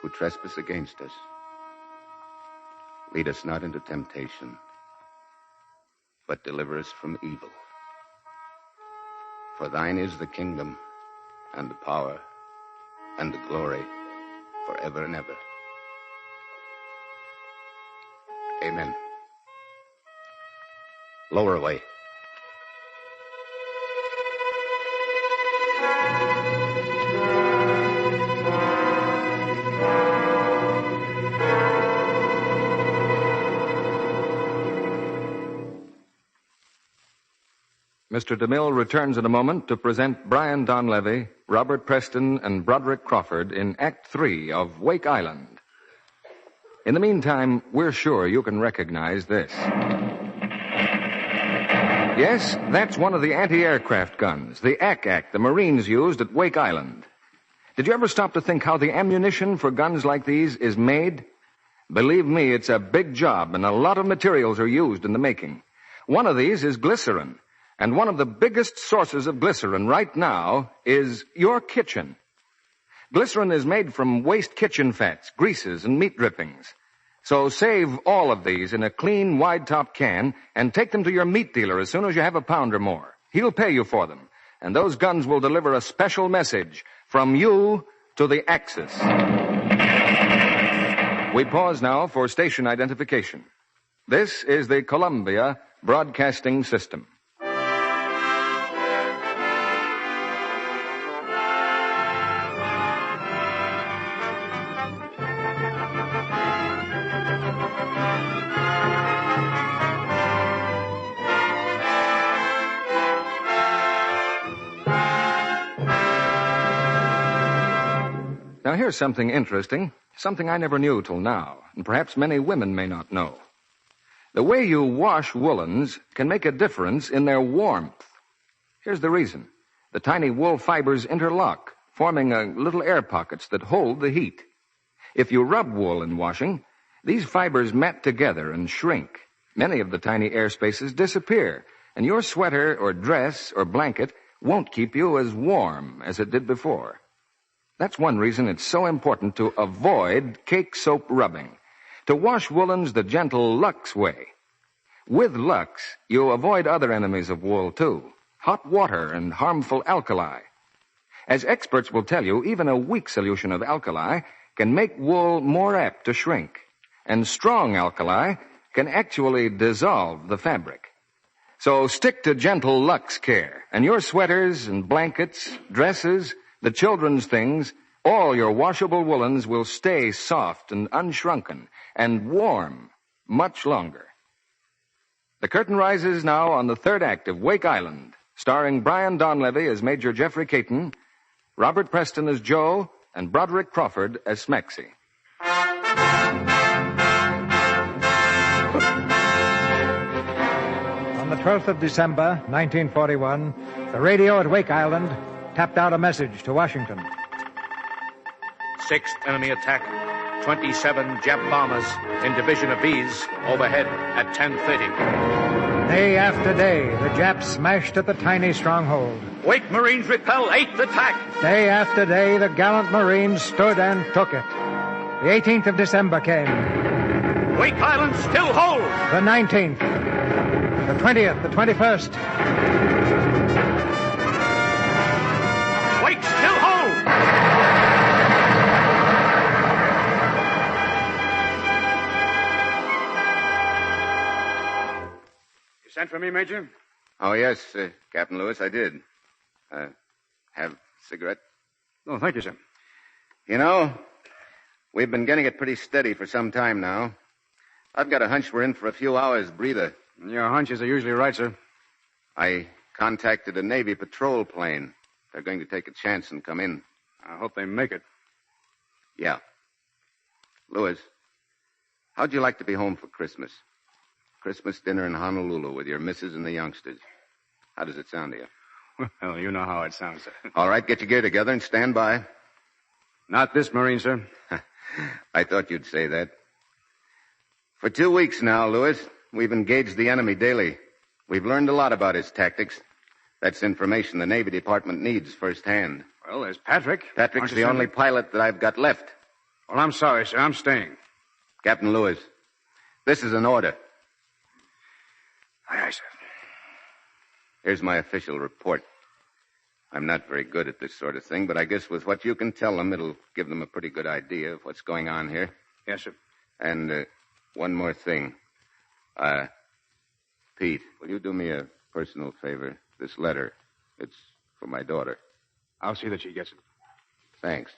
who trespass against us. Lead us not into temptation, but deliver us from evil. For thine is the kingdom, and the power, and the glory, forever and ever. Amen. Lower away. Mr. DeMille returns in a moment to present Brian Donlevy, Robert Preston, and Broderick Crawford in Act 3 of Wake Island. In the meantime, we're sure you can recognize this. Yes, that's one of the anti-aircraft guns, the AC-AC the Marines used at Wake Island. Did you ever stop to think how the ammunition for guns like these is made? Believe me, it's a big job, and a lot of materials are used in the making. One of these is glycerin. And one of the biggest sources of glycerin right now is your kitchen. Glycerin is made from waste kitchen fats, greases, and meat drippings. So save all of these in a clean, wide-top can and take them to your meat dealer as soon as you have a pound or more. He'll pay you for them. And those guns will deliver a special message from you to the Axis. We pause now for station identification. This is the Columbia Broadcasting System. Now, here's something interesting, something I never knew till now, and perhaps many women may not know. The way you wash woolens can make a difference in their warmth. Here's the reason. The tiny wool fibers interlock, forming little air pockets that hold the heat. If you rub wool in washing, these fibers mat together and shrink. Many of the tiny air spaces disappear, and your sweater or dress or blanket won't keep you as warm as it did before. That's one reason it's so important to avoid cake soap rubbing, to wash woolens the gentle Lux way. With Lux, you avoid other enemies of wool, too, hot water and harmful alkali. As experts will tell you, even a weak solution of alkali can make wool more apt to shrink, and strong alkali can actually dissolve the fabric. So stick to gentle Lux care, and your sweaters and blankets, dresses, the children's things, all your washable woolens will stay soft and unshrunken and warm much longer. The curtain rises now on the third act of Wake Island, starring Brian Donlevy as Major Jeffrey Caton, Robert Preston as Joe, and Broderick Crawford as Smexy. 12th of December, 1941, the radio at Wake Island tapped out a message to Washington. 6th enemy attack. 27 Jap bombers in division of B's overhead at 10:30. Day after day, the Japs smashed at the tiny stronghold. Wake Marines repel 8th attack. Day after day, the gallant Marines stood and took it. The 18th of December came. Wake Island still holds. The 19th. The 20th, the 21st. Wake still holds. You sent for me, Major? Oh, yes, Captain Lewis, I did. Have a cigarette? Oh, thank you, sir. You know, we've been getting it pretty steady for some time now. I've got a hunch we're in for a few hours' breather. Your hunches are usually right, sir. I contacted a Navy patrol plane. They're going to take a chance and come in. I hope they make it. Yeah. Lewis, how'd you like to be home for Christmas? Christmas dinner in Honolulu with your missus and the youngsters. How does it sound to you? Well, you know how it sounds, sir. All right, get your gear together and stand by. Not this Marine, sir. I thought you'd say that. For 2 weeks now, Lewis, we've engaged the enemy daily. We've learned a lot about his tactics. That's information the Navy Department needs firsthand. Well, there's Patrick. Patrick's the only pilot that I've got left. Well, I'm sorry, sir. I'm staying. Captain Lewis, this is an order. Aye, aye, sir. Here's my official report. I'm not very good at this sort of thing, but I guess with what you can tell them, it'll give them a pretty good idea of what's going on here. Yes, sir. And one more thing. Pete, will you do me a personal favor? This letter, it's for my daughter. I'll see that she gets it. Thanks.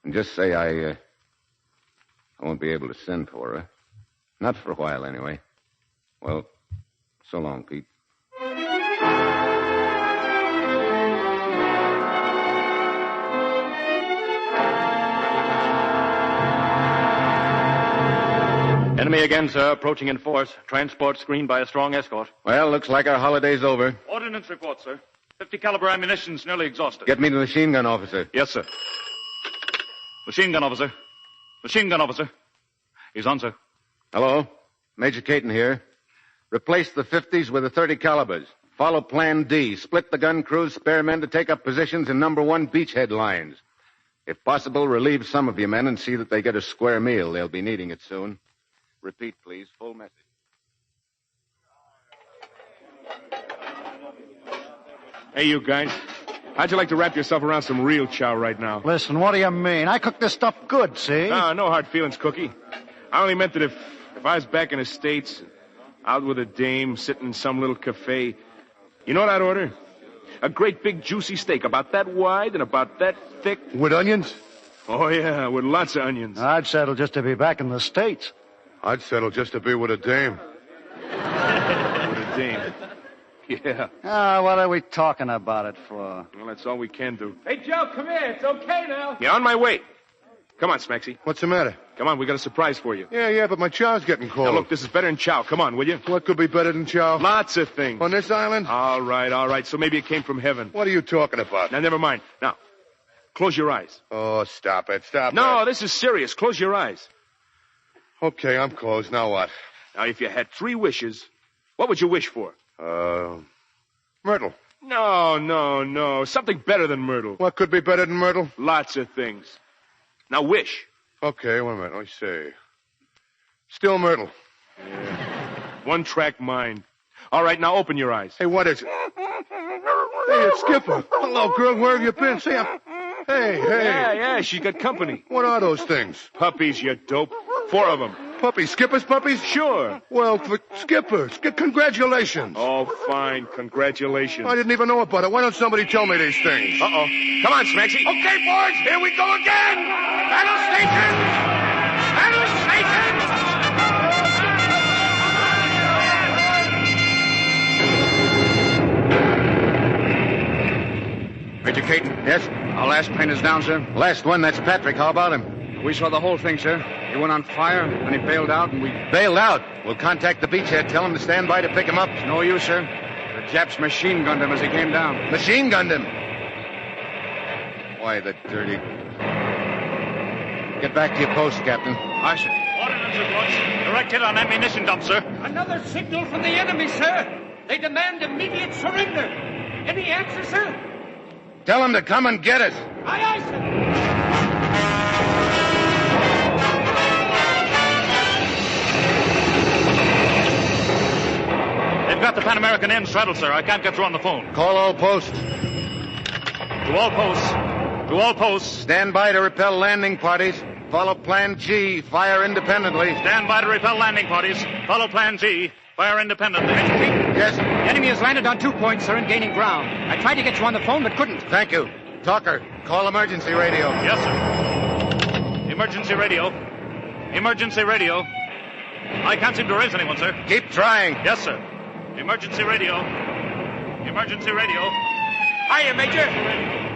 And just say I won't be able to send for her. Not for a while, anyway. Well, so long, Pete. Enemy again, sir. Approaching in force. Transport screened by a strong escort. Well, looks like our holiday's over. Ordnance report, sir. 50 caliber ammunition's nearly exhausted. Get me the machine gun officer. Yes, sir. Machine gun officer. Machine gun officer. He's on, sir. Hello. Major Caton here. Replace the 50s with the 30 calibers. Follow Plan D. Split the gun crews, spare men to take up positions in number 1 beachhead lines. If possible, relieve some of your men and see that they get a square meal. They'll be needing it soon. Repeat, please. Full message. Hey, you guys. How'd you like to wrap yourself around some real chow right now? Listen, what do you mean? I cook this stuff good, see? No hard feelings, Cookie. I only meant that if I was back in the States, out with a dame, sitting in some little cafe, you know what I'd order? A great big juicy steak, about that wide and about that thick. With onions? Oh, yeah, with lots of onions. I'd settle just to be back in the States. I'd settle just to be with a dame. With a dame. Yeah. What are we talking about it for? Well, that's all we can do. Hey, Joe, come here. It's okay now. Yeah, on my way. Come on, Smaxy. What's the matter? Come on, we got a surprise for you. Yeah, but my chow's getting cold. Now, look, this is better than chow. Come on, will you? What could be better than chow? Lots of things. On this island? All right. So maybe it came from heaven. What are you talking about? Now, never mind. Now, close your eyes. Oh, stop it. No, this is serious. Close your eyes. Okay, I'm closed. Now what? Now, if you had 3 wishes, what would you wish for? Myrtle. No. Something better than myrtle. What could be better than myrtle? Lots of things. Now, wish. Okay, wait a minute. Let me see. Still myrtle. Yeah. One-track mind. All right, now open your eyes. Hey, what is it? Hey, it's Skipper. Hello, girl. Where have you been? See, Hey. Yeah, she got company. What are those things? Puppies, you dope. 4 of them. Puppies? Skipper's puppies? Sure. Well, for Skipper, congratulations. Oh, fine. Congratulations. I didn't even know about it. Why don't somebody tell me these things? Uh-oh. Come on, Smaxy. Okay, boys, here we go again. Battle stations. Major Caton? Yes? Our last plane is down, sir. Last one, that's Patrick. How about him? We saw the whole thing, sir. He went on fire, then he bailed out, and we... Bailed out? We'll contact the beachhead. Tell him to stand by to pick him up. It's no use, sir. The Japs machine gunned him as he came down. Machine gunned him? Why, the dirty... Get back to your post, Captain. Aye, sir. Ordnance reports. Direct hit on ammunition dump, sir. Another signal from the enemy, sir. They demand immediate surrender. Any answer, sir? Tell him to come and get us. Aye, aye, sir. They've got the Pan American end straddled, sir. I can't get through on the phone. Call all posts. To all posts. To all posts. Stand by to repel landing parties. Follow Plan G. Fire independently. Stand by to repel landing parties. Follow Plan G. Fire independently. Yes? The enemy has landed on 2 points, sir, and gaining ground. I tried to get you on the phone, but couldn't. Thank you. Talker, call emergency radio. Yes, sir. Emergency radio. Emergency radio. I can't seem to raise anyone, sir. Keep trying. Yes, sir. Emergency radio. Emergency radio. Hiya, Major.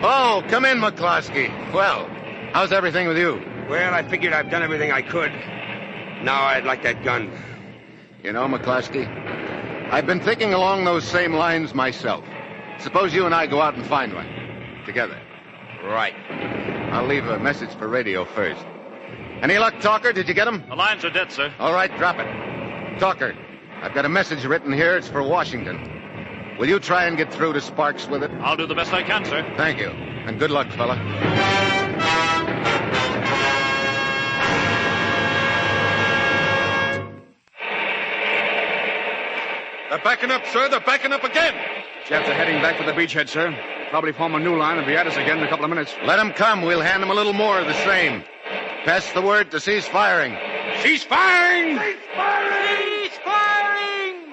Oh, come in, McCloskey. Well, how's everything with you? Well, I figured I've done everything I could. Now I'd like that gun. You know, McCloskey, I've been thinking along those same lines myself. Suppose you and I go out and find one. Together. Right. I'll leave a message for radio first. Any luck, Talker? Did you get him? The lines are dead, sir. All right, drop it. Talker, I've got a message written here. It's for Washington. Will you try and get through to Sparks with it? I'll do the best I can, sir. Thank you. And good luck, fella. They're backing up, sir. They're backing up again. Japs are heading back for the beachhead, sir. Probably form a new line and be at us again in a couple of minutes. Let them come. We'll hand them a little more of the same. Pass the word to cease firing. Cease firing! Cease firing! Cease firing!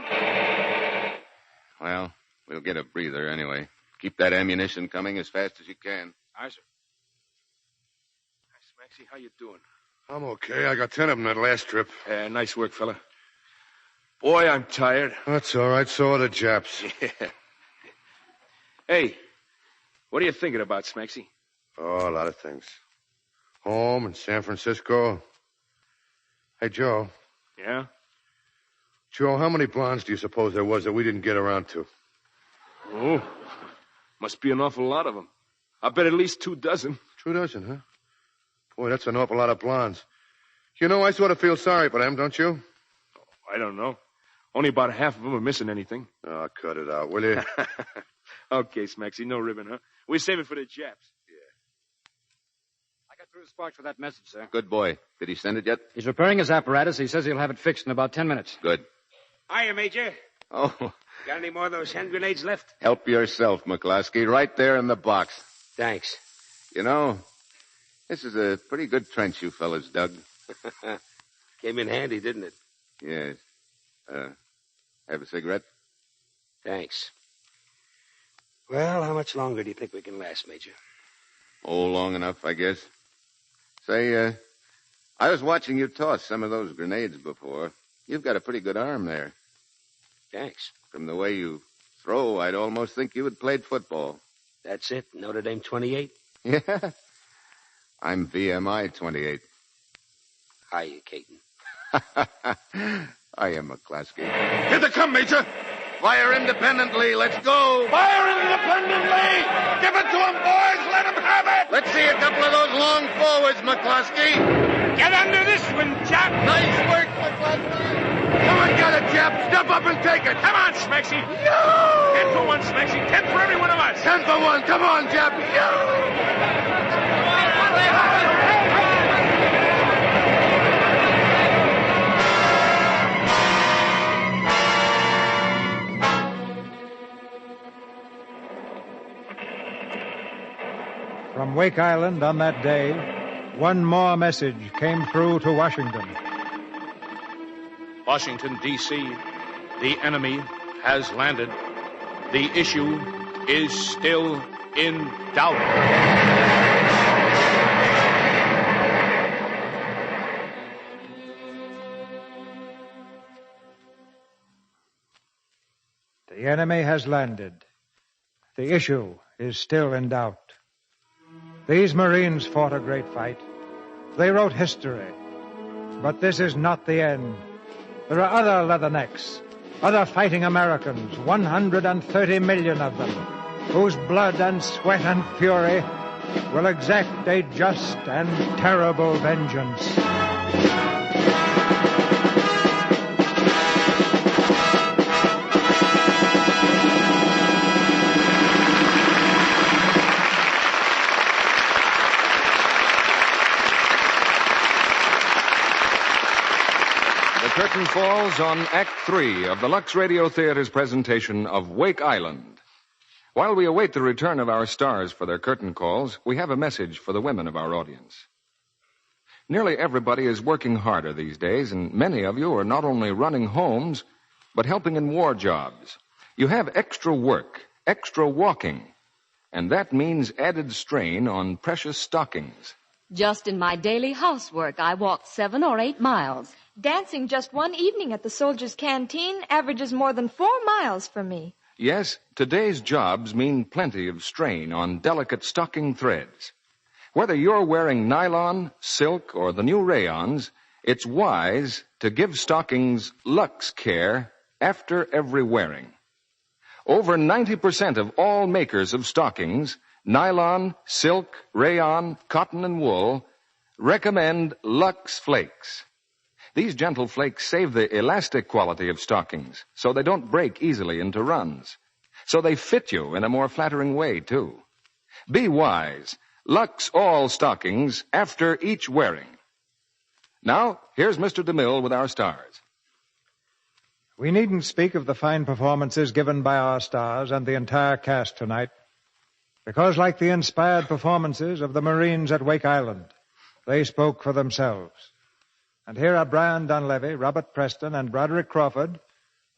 Well, we'll get a breather anyway. Keep that ammunition coming as fast as you can. Aye, sir. Hi, Smaxy. How you doing? I'm okay. I got 10 of them that last trip. Yeah, nice work, fella. Boy, I'm tired. That's all right. So are the Japs. Yeah. Hey, what are you thinking about, Smaxy? Oh, a lot of things. Home in San Francisco. Hey, Joe. Yeah? Joe, how many blondes do you suppose there was that we didn't get around to? Oh, must be an awful lot of them. I bet at least 2 dozen. 2 dozen, huh? Boy, that's an awful lot of blondes. You know, I sort of feel sorry for them, don't you? Oh, I don't know. Only about half of them are missing anything. Oh, cut it out, will you? Okay, Smaxy, no ribbon, huh? We save it for the Japs. I got through to Sparks with that message, sir. Good boy. Did he send it yet? He's repairing his apparatus. He says he'll have it fixed in about 10 minutes. Good. Hiya, Major. Oh, Got any more of those hand grenades left? help yourself, McCloskey. Right there in the box. Thanks. You know, this is a pretty good trench you fellas dug. Came in handy, didn't it? Yes. Have a cigarette? Thanks. Well, how much longer do you think we can last, Major? Oh, long enough, I guess. Say, I was watching you toss some of those grenades before. You've got a pretty good arm there. Thanks. From the way you throw, I'd almost think you had played football. That's it? Notre Dame 28? Yeah. I'm VMI 28. Hiya, Caton. I am McCloskey. Here they come, Major. Fire independently. Let's go. Fire independently. Give it to them, boys. Let them have it. Let's see a couple of those long forwards, McCloskey. Get under this one, Jap. Nice work, McCloskey. Come on, get it, Jap. Step up and take it. Come on, Smaxy. No! 10 for 1, Smaxy. 10 for every one of us. 10 for 1. Come on, Jap. From Wake Island on that day, one more message came through to Washington. Washington, D.C., the enemy has landed. The issue is still in doubt. The enemy has landed. The issue is still in doubt. These Marines fought a great fight. They wrote history. But this is not the end. There are other leathernecks, other fighting Americans, 130 million of them, whose blood and sweat and fury will exact a just and terrible vengeance. The curtain falls on Act 3 of the Lux Radio Theater's presentation of Wake Island. While we await the return of our stars for their curtain calls, we have a message for the women of our audience. Nearly everybody is working harder these days, and many of you are not only running homes, but helping in war jobs. You have extra work, extra walking, and that means added strain on precious stockings. Just in my daily housework, I walk 7 or 8 miles. Dancing just one evening at the soldiers' canteen averages more than 4 miles for me. Yes, today's jobs mean plenty of strain on delicate stocking threads. Whether you're wearing nylon, silk, or the new rayons, it's wise to give stockings Lux care after every wearing. Over 90% of all makers of stockings, nylon, silk, rayon, cotton, and wool, recommend Lux Flakes. These gentle flakes save the elastic quality of stockings, so they don't break easily into runs. So they fit you in a more flattering way, too. Be wise. Lux all stockings after each wearing. Now, here's Mr. DeMille with our stars. We needn't speak of the fine performances given by our stars and the entire cast tonight, because like the inspired performances of the Marines at Wake Island, they spoke for themselves. And here are Brian Donlevy, Robert Preston, and Broderick Crawford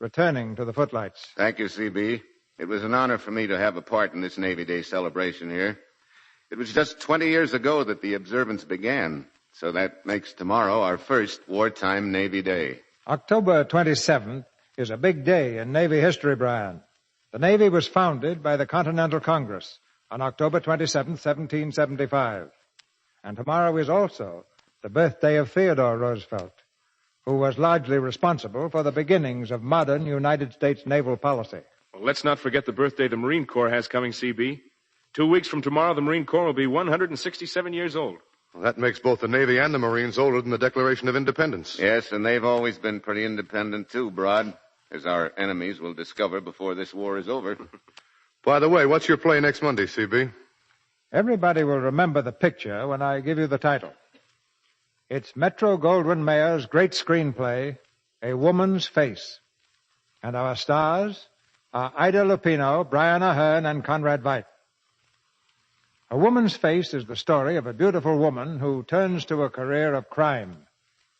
returning to the footlights. Thank you, C.B. It was an honor for me to have a part in this Navy Day celebration here. It was just 20 years ago that the observance began, so that makes tomorrow our first wartime Navy Day. October 27th is a big day in Navy history, Brian. The Navy was founded by the Continental Congress on October 27th, 1775. And tomorrow is also the birthday of Theodore Roosevelt, who was largely responsible for the beginnings of modern United States naval policy. Well, let's not forget the birthday the Marine Corps has coming, C.B. 2 weeks from tomorrow, the Marine Corps will be 167 years old. Well, that makes both the Navy and the Marines older than the Declaration of Independence. Yes, and they've always been pretty independent, too, Brod, as our enemies will discover before this war is over. By the way, what's your play next Monday, C.B.? Everybody will remember the picture when I give you the title. It's Metro-Goldwyn-Mayer's great screenplay, A Woman's Face. And our stars are Ida Lupino, Brian Ahern, and Conrad Veidt. A Woman's Face is the story of a beautiful woman who turns to a career of crime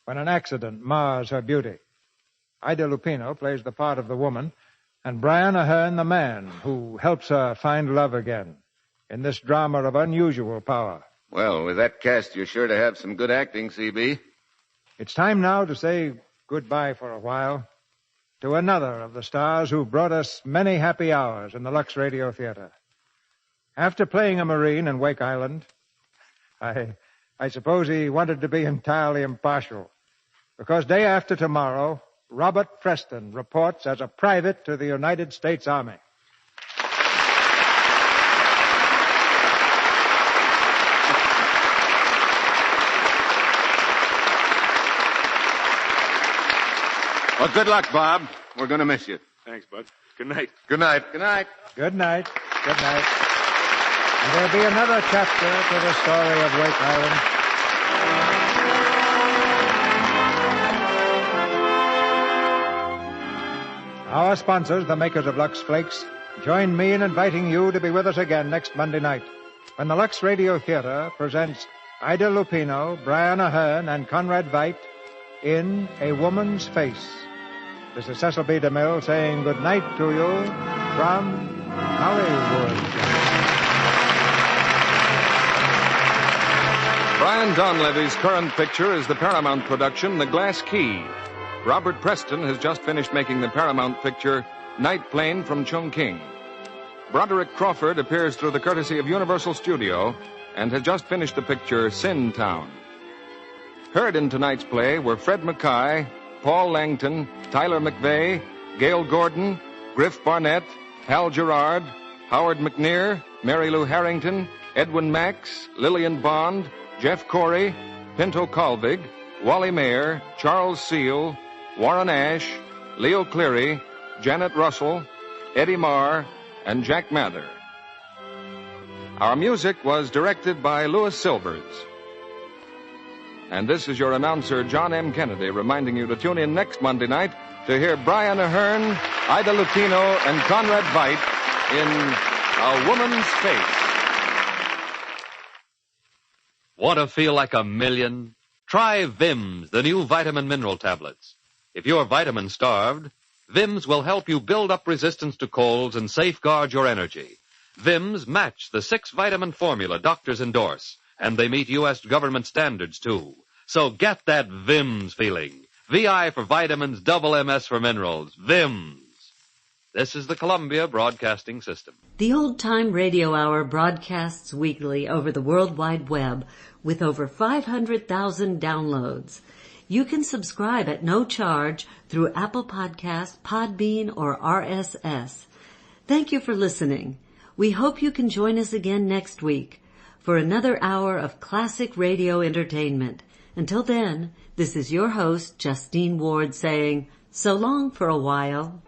when an accident mars her beauty. Ida Lupino plays the part of the woman, and Brian Ahern the man who helps her find love again in this drama of unusual power. Well, with that cast, you're sure to have some good acting, C.B. It's time now to say goodbye for a while to another of the stars who brought us many happy hours in the Lux Radio Theater. After playing a Marine in Wake Island, I suppose he wanted to be entirely impartial, because day after tomorrow, Robert Preston reports as a private to the United States Army. Well, good luck, Bob. We're going to miss you. Thanks, Bud. Good night. Good night. Good night. Good night. Good night. And there'll be another chapter to the story of Wake Island. Our sponsors, the makers of Lux Flakes, join me in inviting you to be with us again next Monday night when the Lux Radio Theater presents Ida Lupino, Brian Ahern, and Conrad Veidt in A Woman's Face. This is Cecil B. DeMille saying good night to you from Hollywood. Brian Donlevy's current picture is the Paramount production, The Glass Key. Robert Preston has just finished making the Paramount picture, Night Plane from Chungking. Broderick Crawford appears through the courtesy of Universal Studio and has just finished the picture, Sin Town. Heard in tonight's play were Fred Mackay, Paul Langton, Tyler McVeigh, Gail Gordon, Griff Barnett, Hal Gerard, Howard McNear, Mary Lou Harrington, Edwin Max, Lillian Bond, Jeff Corey, Pinto Colvig, Wally Mayer, Charles Seal, Warren Ash, Leo Cleary, Janet Russell, Eddie Marr, and Jack Mather. Our music was directed by Louis Silvers. And this is your announcer, John M. Kennedy, reminding you to tune in next Monday night to hear Brian Ahern, Ida Lutino, and Conrad Veidt in A Woman's Face. Want to feel like a million? Try Vims, the new vitamin mineral tablets. If you're vitamin starved, Vims will help you build up resistance to colds and safeguard your energy. Vims match the 6-vitamin formula doctors endorse, and they meet U.S. government standards, too. So get that Vims feeling. VI for vitamins, double MS for minerals. Vims. This is the Columbia Broadcasting System. The Old Time Radio Hour broadcasts weekly over the World Wide Web with over 500,000 downloads. You can subscribe at no charge through Apple Podcasts, Podbean, or RSS. Thank you for listening. We hope you can join us again next week for another hour of classic radio entertainment. Until then, this is your host, Justine Ward, saying so long for a while.